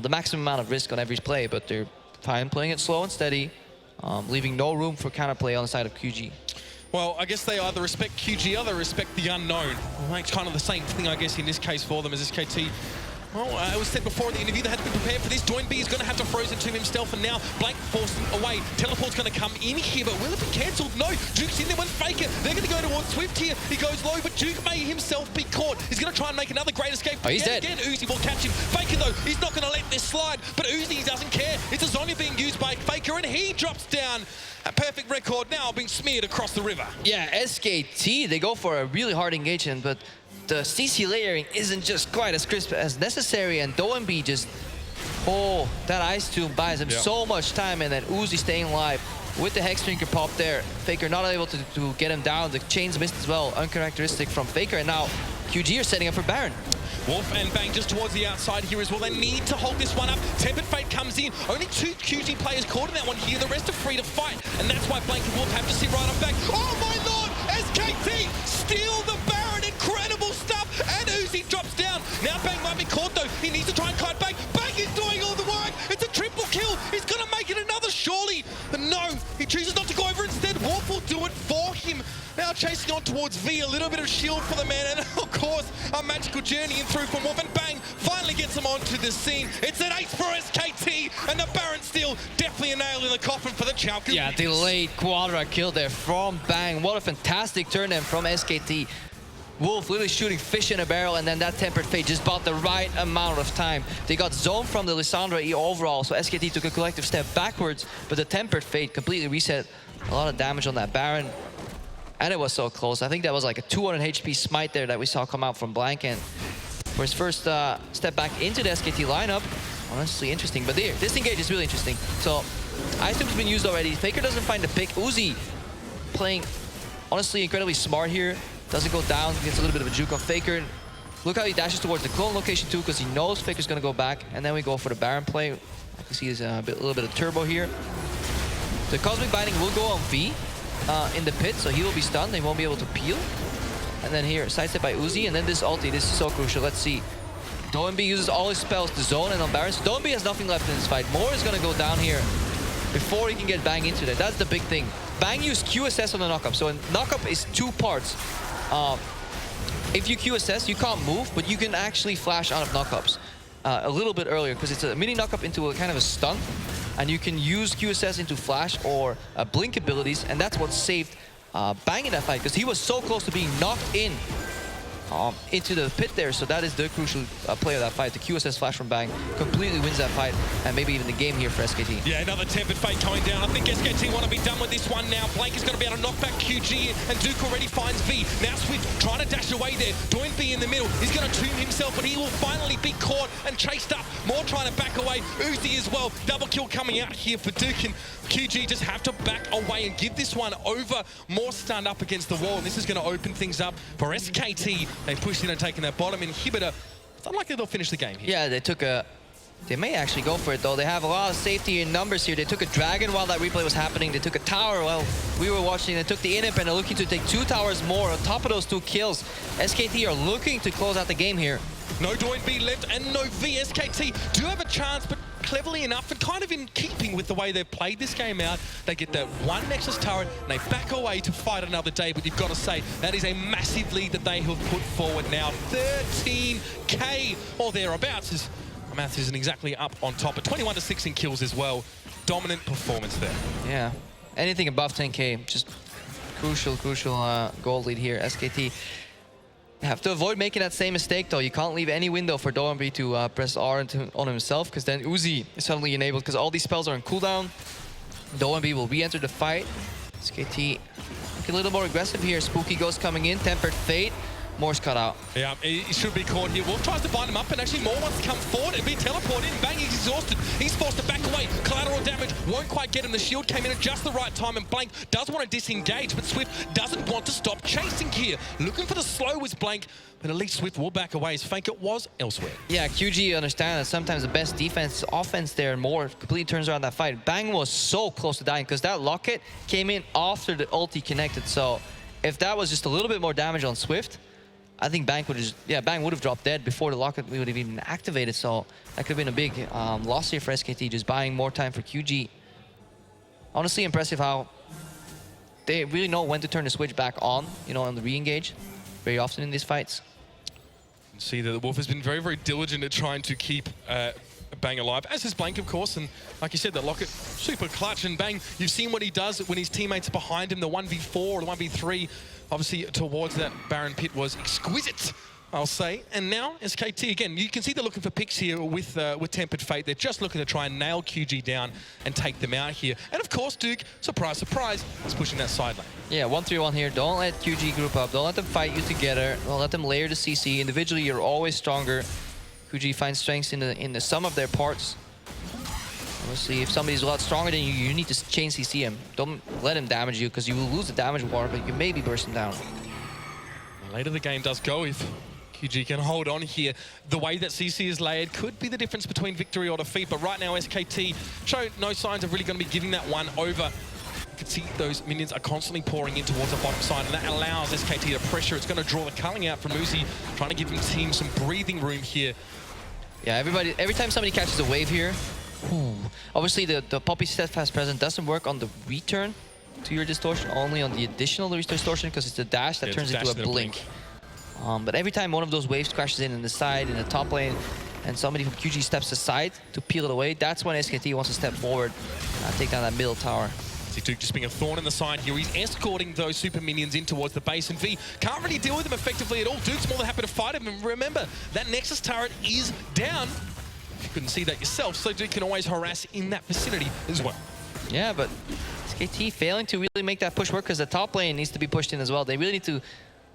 maximum amount of risk on every play, but they're fine playing it slow and steady, leaving no room for counterplay on the side of QG. Well, I guess they either respect QG or they respect the unknown. Well, it's kind of the same thing, I guess, in this case for them as SKT. Well, it was said before in the interview they had to be prepared for this. Doinb is going to have to Frozen Tomb himself, and now Blank forced him away. Teleport's going to come in here, but will it be cancelled? No, Duke's in there with Faker. They're going to go towards Swift here. He goes low, but Duke may himself be caught. He's going to try and make another great escape. Oh, he's dead. Again, Uzi will catch him. Faker, though, he's not going to let this slide, but Uzi doesn't care. It's a Zonya being used by Faker, and he drops down. A perfect record now being smeared across the river. Yeah, SKT, they go for a really hard engagement, but the CC layering isn't just quite as crisp as necessary, and Doinb just, that Ice Tomb buys him so much time, and then Uzi staying alive with the Hexdrinker pop there. Faker not able to get him down. The chains missed as well, uncharacteristic from Faker, and now QG are setting up for Baron. Wolf and Bang just towards the outside here as well. They need to hold this one up. Tempered Fate comes in. Only 2 QG players caught in that one here. The rest are free to fight, and that's why Blank and Wolf have to sit right on back. Oh my lord! SKT steal the Baron. Incredible stuff, and Uzi drops down. Now Bang might be caught though. He needs to try and kite Bang. Bang is doing all the work. It's a triple kill. He's gonna make it another surely. But no, he chooses not to go over instead. Wolf will do it for him. Now chasing on towards V, a little bit of shield for the man, and of course, a magical journey in through from Wolf, and Bang finally gets him onto the scene. It's an ace for SKT, and the Baron still definitely a nail in the coffin for the Chaogu. Yeah, delayed Quadra kill there from Bang. What a fantastic turn then from SKT. Wolf literally shooting fish in a barrel, and then that Tempered Fate just bought the right amount of time. They got zoned from the Lissandra E overall, so SKT took a collective step backwards, but the Tempered Fate completely reset a lot of damage on that Baron. And it was so close. I think that was like a 200 HP smite there that we saw come out from Blank, and for his first step back into the SKT lineup. Honestly interesting, but this engage is really interesting. So Ice Tomb's been used already. Faker doesn't find the pick. Uzi playing, honestly, incredibly smart here. Doesn't go down, gets a little bit of a juke on Faker. Look how he dashes towards the clone location too, because he knows Faker's going to go back. And then we go for the Baron play. I can see there's a little bit of turbo here. The Cosmic Binding will go on V in the pit, so he will be stunned. They won't be able to peel. And then here, sidestep by Uzi, and then this ulti. This is so crucial. Let's see. Doenby uses all his spells to zone and on Baron. So Doenby has nothing left in this fight. Moore is going to go down here before he can get Bang into that. That's the big thing. Bang used QSS on the knockup. So a knockup is 2 parts. If you QSS, you can't move, but you can actually flash out of knockups a little bit earlier, because it's a mini knockup into a kind of a stun. And you can use QSS into flash or blink abilities, and that's what saved Bang in that fight, because he was so close to being knocked in into the pit there. So that is the crucial play of that fight. The QSS flash from Bang completely wins that fight, and maybe even the game here for SKT. Yeah, another Tempered Fate coming down. I think SKT want to be done with this one now. Blank is going to be able to knock back QG, and Duke already finds V. Now Swift trying to dash away there. Doenby in the middle. He's going to tomb himself, but he will finally be caught and chased up. More trying to back away. Uzi as well. Double kill coming out here for Duke, and QG just have to back away and give this one over. More stunned up against the wall, and this is going to open things up for SKT. They pushed in and taken that bottom inhibitor. It's unlikely they'll finish the game here. Yeah, they took a... They may actually go for it, though. They have a lot of safety in numbers here. They took a Dragon while that replay was happening. They took a tower while we were watching. They took the Inip, and they're looking to take 2 towers more on top of those 2 kills. SKT are looking to close out the game here. No Doenby left and no V. SKT do have a chance, but cleverly enough and kind of in keeping with the way they've played this game out, they get that 1 Nexus turret and they back away to fight another day. But you've got to say, that is a massive lead that they have put forward now. 13k or thereabouts. My math isn't exactly up on top, but 21-6 in kills as well. Dominant performance there. Yeah, anything above 10k, just crucial goal lead here. SKT have to avoid making that same mistake, though. You can't leave any window for Doenby to press R on himself, because then Uzi is suddenly enabled, because all these spells are on cooldown. Doenby will re-enter the fight. SKT a little more aggressive here. Spooky Ghost coming in, Tempered Fate. Moore's cut out. Yeah, he should be caught here. Wolf tries to bind him up, and actually Moore wants to come forward and be teleported in. Bang, he's exhausted. He's forced to back away. Collateral damage won't quite get him. The shield came in at just the right time, and Blank does want to disengage, but Swift doesn't want to stop chasing here. Looking for the slow with Blank, but at least Swift will back away. His flank it was elsewhere. Yeah, QG understand that sometimes the best defense is offense there, and Moore completely turns around that fight. Bang was so close to dying, because that locket came in after the ulti connected. So if that was just a little bit more damage on Swift, I think Bang would have dropped dead before the locket would have even activated. So that could have been a big loss here for SKT, just buying more time for QG. Honestly, impressive how they really know when to turn the switch back on, you know, on the re-engage very often in these fights. You can see that the Wolf has been very, very diligent at trying to keep Bang alive, as is Blank, of course. And like you said, the locket, super clutch. And Bang, you've seen what he does when his teammates are behind him, the 1v4 or the 1v3. Obviously, towards that Baron pit was exquisite, I'll say. And now, SKT, again, you can see they're looking for picks here with Tempered Fate. They're just looking to try and nail QG down and take them out here. And of course, Duke, surprise, surprise, is pushing that side lane. Yeah, 1-3-1 here. Don't let QG group up. Don't let them fight you together. Don't let them layer the CC. Individually, you're always stronger. QG finds strengths in the sum of their parts. Obviously, if somebody's a lot stronger than you, you need to chain CC him. Don't let him damage you, because you will lose the damage war, but you may be bursting down. Later the game does go if QG can hold on here. The way that CC is layered could be the difference between victory or defeat, but right now SKT show no signs of really going to be giving that one over. You can see those minions are constantly pouring in towards the bottom side, and that allows SKT to pressure. It's going to draw the culling out from Uzi, trying to give him team some breathing room here. Yeah, every time somebody catches a wave here, obviously the Poppy Steadfast Present doesn't work on the return to your distortion, only on the additional distortion, because it's the dash that turns into a blink. But every time one of those waves crashes in the side, in the top lane, and somebody from QG steps aside to peel it away, that's when SKT wants to step forward, take down that middle tower. Duke just being a thorn in the side here. He's escorting those super minions in towards the base, and V can't really deal with them effectively at all. Duke's more than happy to fight him, and remember, that Nexus turret is down. You couldn't see that yourself, so Duke can always harass in that vicinity as well. Yeah, but SKT failing to really make that push work, because the top lane needs to be pushed in as well. They really need to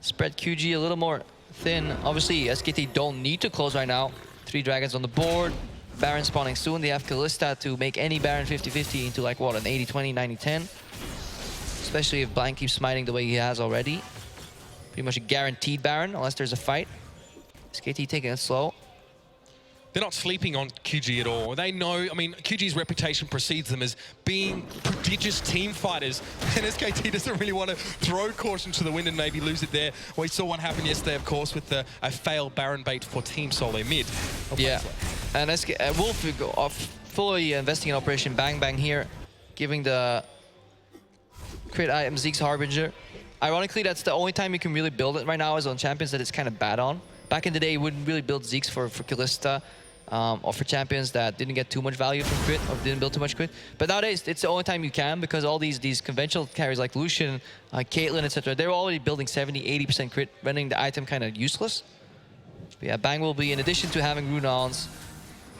spread QG a little more thin. Obviously, SKT don't need to close right now. 3 dragons on the board. Baron spawning soon. They have Kalista to make any Baron 50-50 into like, what, an 80-20, 90-10. especially if Blind keeps smiting the way he has already. Pretty much a guaranteed Baron, unless there's a fight. SKT taking it slow. They're not sleeping on QG at all. They know, I mean, QG's reputation precedes them as being prodigious team fighters. And SKT doesn't really want to throw caution to the wind and maybe lose it there. We saw what happened yesterday, of course, with a failed Baron bait for Team Solo mid. Yeah, and Wolf will go off fully investing in Operation Bang Bang here, giving the crit item Zeke's Harbinger. Ironically, that's the only time you can really build it right now is on champions that it's kind of bad on. Back in the day, you wouldn't really build Zeke's for Kalista. Or for champions that didn't get too much value from crit or didn't build too much crit. But nowadays, it's the only time you can because all these conventional carries like Lucian, Caitlyn, etc., they're already building 70, 80% crit, rendering the item kind of useless. But yeah, Bang will be, in addition to having Runons,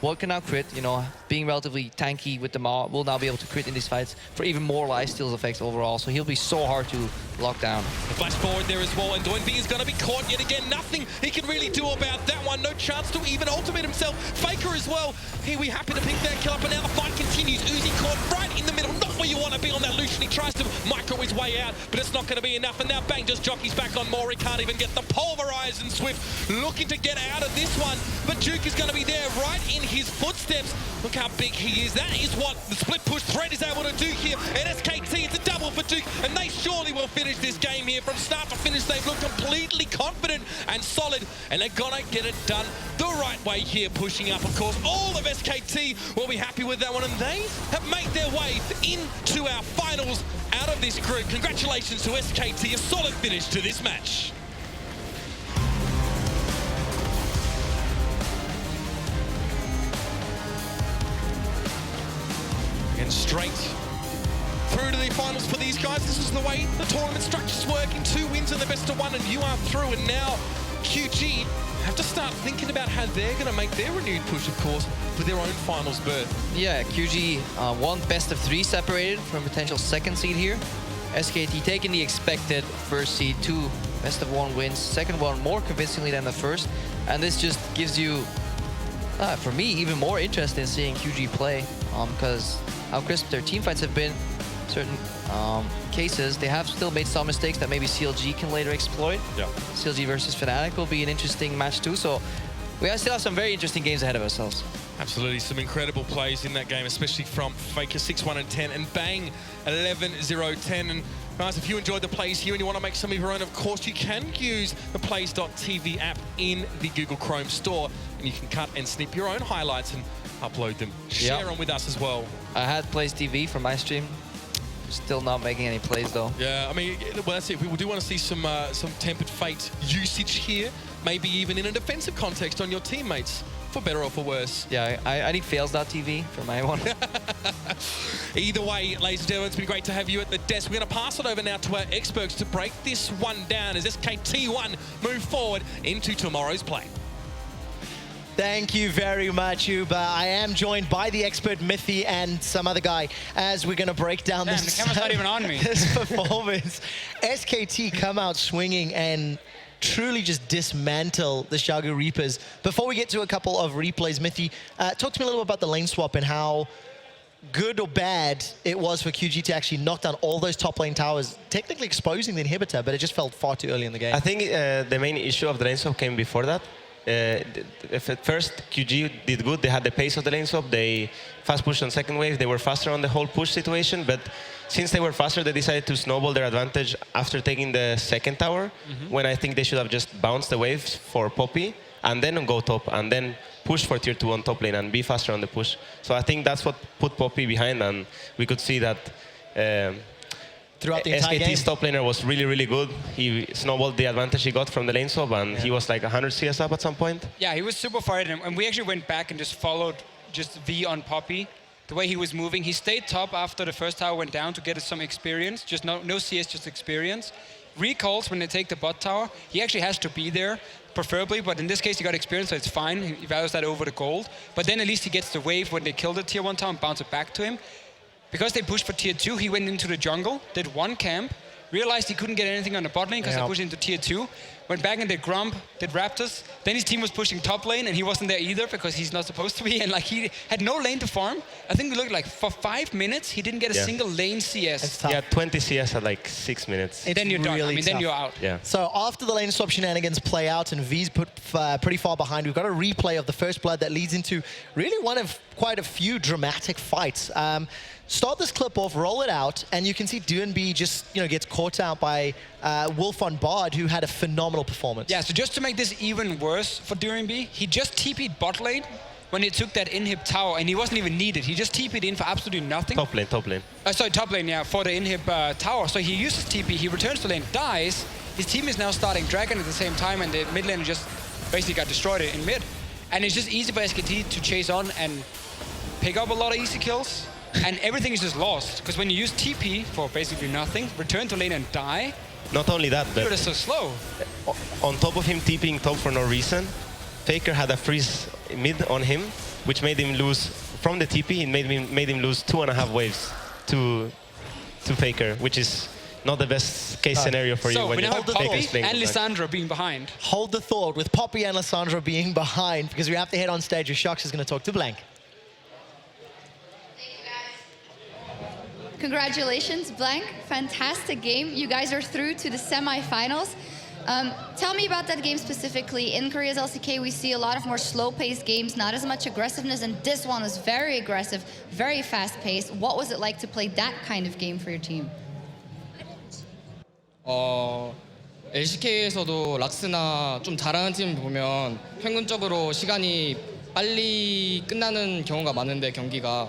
what can now crit, you know, being relatively tanky with the Maw, will now be able to crit in these fights for even more lifesteals effects overall. So he'll be so hard to lock down. The flash forward there as well, and Doinby is going to be caught yet again. Nothing he can really do about that one. No chance to even ultimate himself. Faker as well. Here we happy to pick that kill up, and now the fight continues. Uzi caught right in the middle. Not where you want to be on that Lucian. He tries to micro his way out, but it's not going to be enough. And now Bang just jockeys back on Mori. Can't even get the pulverize, and Swift looking to get out of this one. But Duke is going to be there right in his footsteps. Look how big he is. That is what the split push threat is able to do here. And SKT, it's a double for Duke, and they surely will finish this game here. From start to finish, they've looked completely confident and solid, and they're gonna get it done the right way here, pushing up. Of course, all of SKT will be happy with that one, and they have made their way into our finals out of this group. Congratulations to SKT, a solid finish to this match. And straight through to the finals for these guys. This is the way the tournament structures work, in 2 wins and the best of 1, and you are through. And now QG have to start thinking about how they're going to make their renewed push, of course, for their own finals berth. Yeah, QG one best of 3 separated from potential 2nd seed here. SKT taking the expected 1st seed, 2 best of 1 wins, 2nd one more convincingly than the 1st, and this just gives you, for me, even more interest in seeing QG play, because how crisp their team fights have been. Certain cases, they have still made some mistakes that maybe CLG can later exploit. Yeah. CLG versus Fnatic will be an interesting match too, so we still have some very interesting games ahead of ourselves. Absolutely, some incredible plays in that game, especially from Faker 6-1 and 10, and Bang 11-0-10. And guys, if you enjoyed the plays here and you want to make some of your own, of course, you can use the Plays.tv app in the Google Chrome store, and you can cut and snip your own highlights and upload them. Share them with us as well. I had Plays TV for my stream. Still not making any plays though. Yeah, I mean, well, that's it. We do want to see some Tempered Fate usage here, maybe even in a defensive context on your teammates, for better or for worse. Yeah, I need fails.tv for my one. Either way, ladies and gentlemen, it's been great to have you at the desk. We're going to pass it over now to our experts to break this one down as SKT1 move forward into tomorrow's play. Thank you very much, Uber. I am joined by the expert Mithy and some other guy as we're going to break down Damn, this, the camera's not even on me. this performance. SKT come out swinging and truly just dismantle the Xiaogu Reapers. Before we get to a couple of replays, Mithy, talk to me a little about the lane swap and how good or bad it was for QG to actually knock down all those top lane towers, technically exposing the inhibitor, but it just felt far too early in the game. I think the main issue of the lane swap came before that. At first, QG did good. They had the pace of the lane swap. They fast pushed on second wave. They were faster on the whole push situation. But since they were faster, they decided to snowball their advantage after taking the second tower, when I think they should have just bounced the waves for Poppy and then go top and then push for tier 2 on top lane and be faster on the push. So I think that's what put Poppy behind, and we could see that throughout the entire game. SKT's top laner was really, really good. He snowballed the advantage he got from the lane swap, and he was like 100 CS up at some point. Yeah, he was super fired, and we actually went back and just followed just V on Poppy. The way he was moving, he stayed top after the first tower went down to get some experience. Just no CS, just experience. Recalls when they take the bot tower, he actually has to be there, preferably, but in this case he got experience, so it's fine. He values that over the gold. But then at least he gets the wave when they kill the tier 1 tower and bounce it back to him. Because they pushed for tier 2, he went into the jungle, did 1 camp, realized he couldn't get anything on the bot lane because I pushed into tier 2. Went back and did Grump, did Raptors. Then his team was pushing top lane and he wasn't there either because he's not supposed to be. And like he had no lane to farm. I think we looked like for 5 minutes, he didn't get a single lane CS. Yeah, 20 CS at like 6 minutes. And then you're done. really Then tough. you're out. Yeah. So after the lane swap shenanigans play out and V's put pretty far behind, we've got a replay of the first blood that leads into really one of quite a few dramatic fights. Start this clip off, roll it out, and you can see DNB just gets caught out by Wolf on Bard, who had a phenomenal performance. Yeah, so just to make this even worse for DNB, he just TP'd bot lane when he took that inhib tower, and he wasn't even needed. He just TP'd in for absolutely nothing. Top lane, top lane. Sorry, top lane, yeah, for the inhib tower. So he uses TP, he returns to lane, dies. His team is now starting Dragon at the same time, and the mid lane just basically got destroyed in mid. And it's just easy for SKT to chase on and pick up a lot of easy kills. And everything is just lost, because when you use TP for basically nothing, return to lane and die, Not only that, but it's so slow. on top of him TPing top for no reason, Faker had a freeze mid on him, which made him lose from the TP. It made him lose 2.5 waves to Faker, which is not the best case scenario for you So when we you now have Faker's Poppy playing and the back. Lissandra being behind. Hold the thought with Poppy and Lissandra being behind, because we have to head on stage with Shox is going to talk to Blank. Congratulations, Blank. Fantastic game. You guys are through to the semifinals. Tell me about that game specifically. In Korea's LCK, we see a lot of more slow-paced games, not as much aggressiveness, and this one is very aggressive, very fast-paced. What was it like to play that kind of game for your team? LCK에서도 락스나 좀 잘하는 팀 보면 평균적으로 시간이 빨리 끝나는 경우가 많은데 경기가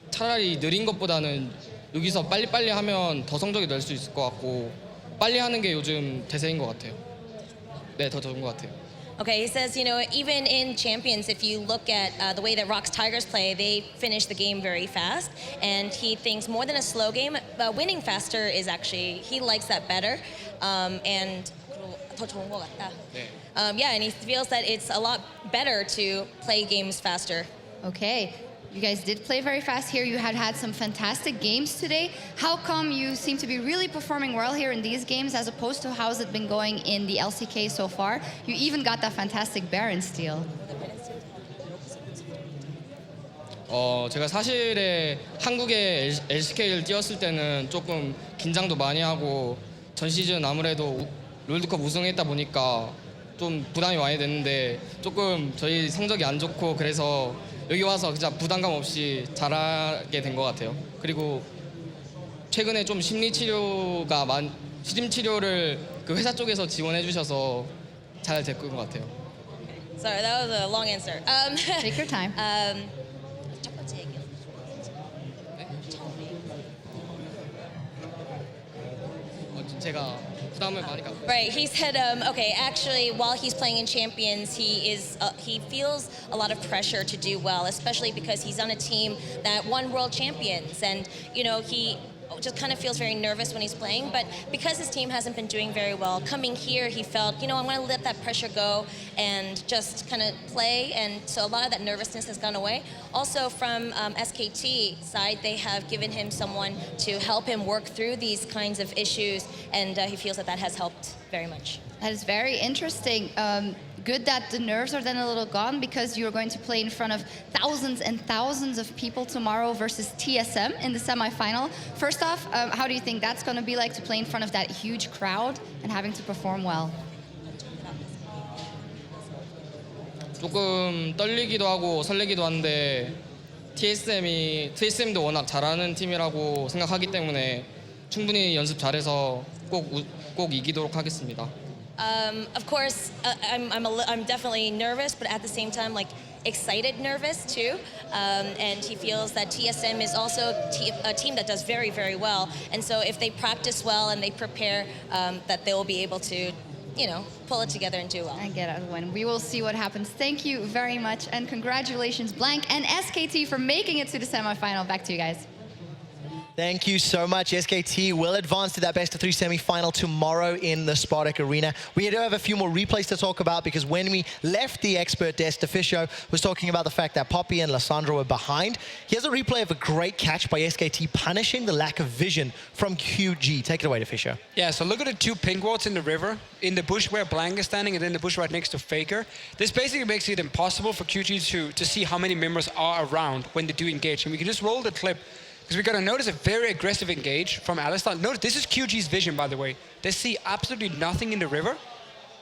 차라리 느린 것보다는 여기서 빨리빨리 하면 더 성적이 낼 수 있을 것 같고 빨리 하는 게 요즘 대세인 것 같아요. 네, 더 좋은 것 같아요. Okay, he says, even in Champions, if you look at the way that Rock's Tigers play, they finish the game very fast. And he thinks more than a slow game, winning faster is actually, he likes that better. And 더 좋은 것 같다. Yeah, and he feels that it's a lot better to play games faster. Okay. You guys did play very fast here. You had some fantastic games today. How come you seem to be really performing well here in these games as opposed to how's it been going in the LCK so far? You even got that fantastic Baron steal. 제가 사실에 한국에 LCK를 뛰었을 때는 조금 긴장도 많이 하고 전 시즌 아무래도 롤드컵 우승했다 보니까 좀 부담이 많이 됐는데 조금 저희 성적이 안 좋고 그래서 여기 와서 그냥 부담감 없이 잘하게 된 것 같아요. 그리고 최근에 좀 심리 치료를 그 회사 쪽에서 지원해 주셔서 잘 될 것 같아요. Sorry, that was a long answer. Take your time. 첫 번째 얘기요. 제가 부담을 많이 갖고. Right, he said, okay, actually, while he's playing in Champions, he feels a lot of pressure to do well, especially because he's on a team that won World Champions, and he just kind of feels very nervous when he's playing. But because his team hasn't been doing very well, coming here, he felt, I'm going to let that pressure go and just kind of play. And so a lot of that nervousness has gone away. Also from SKT side, they have given him someone to help him work through these kinds of issues. And he feels that has helped very much. That is very interesting. Good that the nerves are then a little gone because you're going to play in front of thousands and thousands of people tomorrow versus TSM in the semifinal. First off, how do you think that's going to be like to play in front of that huge crowd and having to perform well? 조금 떨리기도 하고 설레기도 한데 TSM도 워낙 잘하는 팀이라고 생각하기 때문에 충분히 연습 잘해서 꼭 이기도록 하겠습니다. Of course, I'm definitely nervous, but at the same time, excited nervous too. And he feels that TSM is also a team that does very, very well. And so if they practice well and they prepare, that they will be able to, pull it together and do well. I get it, when we will see what happens. Thank you very much, and congratulations, Blank and SKT, for making it to the semifinal. Back to you guys. Thank you so much. SKT will advance to that best-of-3 semi-final tomorrow in the Spartak Arena. We do have a few more replays to talk about because when we left the expert desk, DeFisho was talking about the fact that Poppy and Lissandra were behind. Here's a replay of a great catch by SKT punishing the lack of vision from QG. Take it away, DeFisho. Yeah, so look at the two pink wards in the river, in the bush where Blank is standing, and then the bush right next to Faker. This basically makes it impossible for QG to see how many members are around when they do engage. And we can just roll the clip. Because we're going to notice a very aggressive engage from Alistar. Notice, this is QG's vision, by the way. They see absolutely nothing in the river.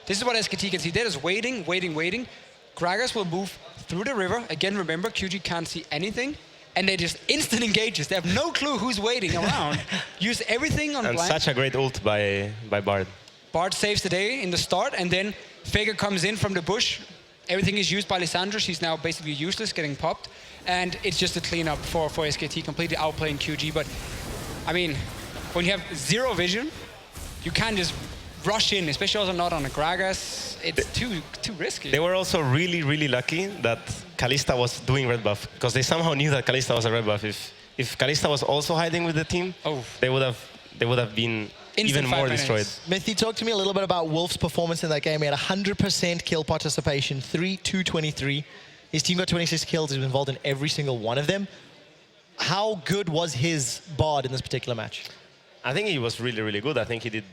This is what SKT can see. They're just waiting, waiting, waiting. Gragas will move through the river. Again, remember, QG can't see anything. And they just instant engages. They have no clue who's waiting around. Use everything on And Blank. such a great ult by Bard. Bard saves the day in the start, and then Faker comes in from the bush. Everything is used by Lissandra. She's now basically useless, getting popped. And it's just a cleanup for SKT, completely outplaying QG. But, I mean, when you have zero vision, you can't just rush in, especially also not on a Gragas. It's too risky. They were also really, really lucky that Kalista was doing red buff, because they somehow knew that Kalista was a red buff. If Kalista was also hiding with the team, they would have been even more destroyed. Mithy, talk to me a little bit about Wolf's performance in that game. He had 100% kill participation, 3-2-23. His team got 26 kills. He was involved in every single one of them. How good was his Bard in this particular match? I think he was really, really good. I think he did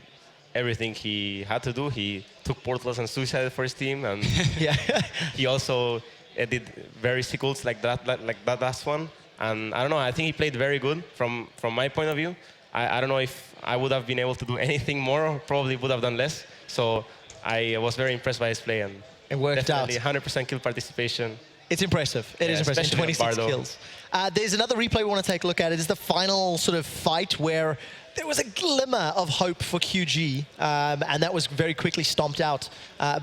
everything he had to do. He took Portless and Suicide for his team, and yeah. he also did very sick ults like that last one. And I don't know, I think he played very good from my point of view. I don't know if I would have been able to do anything more, or probably would have done less. So I was very impressed by his play, and it worked out. Definitely 100% kill participation. It's impressive. It is impressive. 26 kills. There's another replay we want to take a look at. It is the final sort of fight where there was a glimmer of hope for QG, and that was very quickly stomped out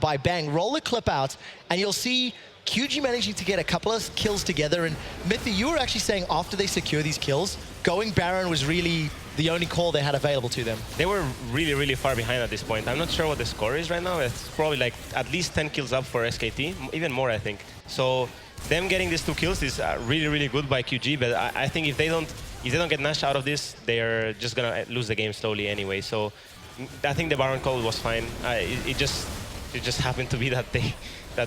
by Bang. Roll the clip out, and you'll see QG managing to get a couple of kills together. And Mithy, you were actually saying after they secure these kills, going Baron was really the only call they had available to them. They were really, really far behind at this point. I'm not sure what the score is right now. It's probably like at least 10 kills up for SKT, even more, I think. So them getting these 2 kills is really, really good by QG. But I think if they don't get Nash out of this, they're just gonna lose the game slowly anyway. So I think the Baron call was fine. It just happened to be that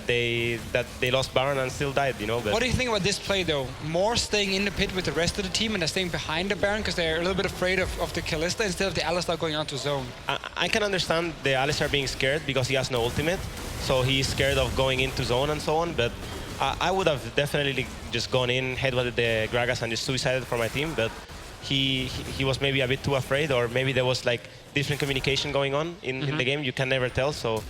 they lost Baron and still died, you know. But what do you think about this play, though? More staying in the pit with the rest of the team and they're staying behind the Baron because they're a little bit afraid of the Kalista instead of the Alistar going out to zone. I can understand the Alistar being scared because he has no ultimate, so he's scared of going into zone and so on. But I would have definitely just gone in, headbutted the Gragas and just suicided for my team. But he was maybe a bit too afraid, or maybe there was like different communication going on in the game. You can never tell. So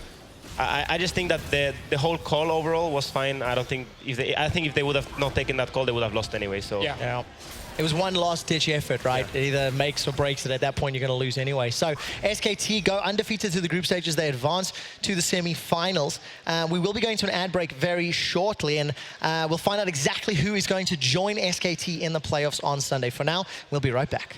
I just think that the whole call overall was fine. I think if they would have not taken that call, they would have lost anyway. So yeah. It was one last-ditch effort, right? Yeah. It either makes or breaks it. At that point, you're going to lose anyway. So SKT go undefeated to the group stages. They advance to the semi-finals. We will be going to an ad break very shortly, and we'll find out exactly who is going to join SKT in the playoffs on Sunday. For now, we'll be right back.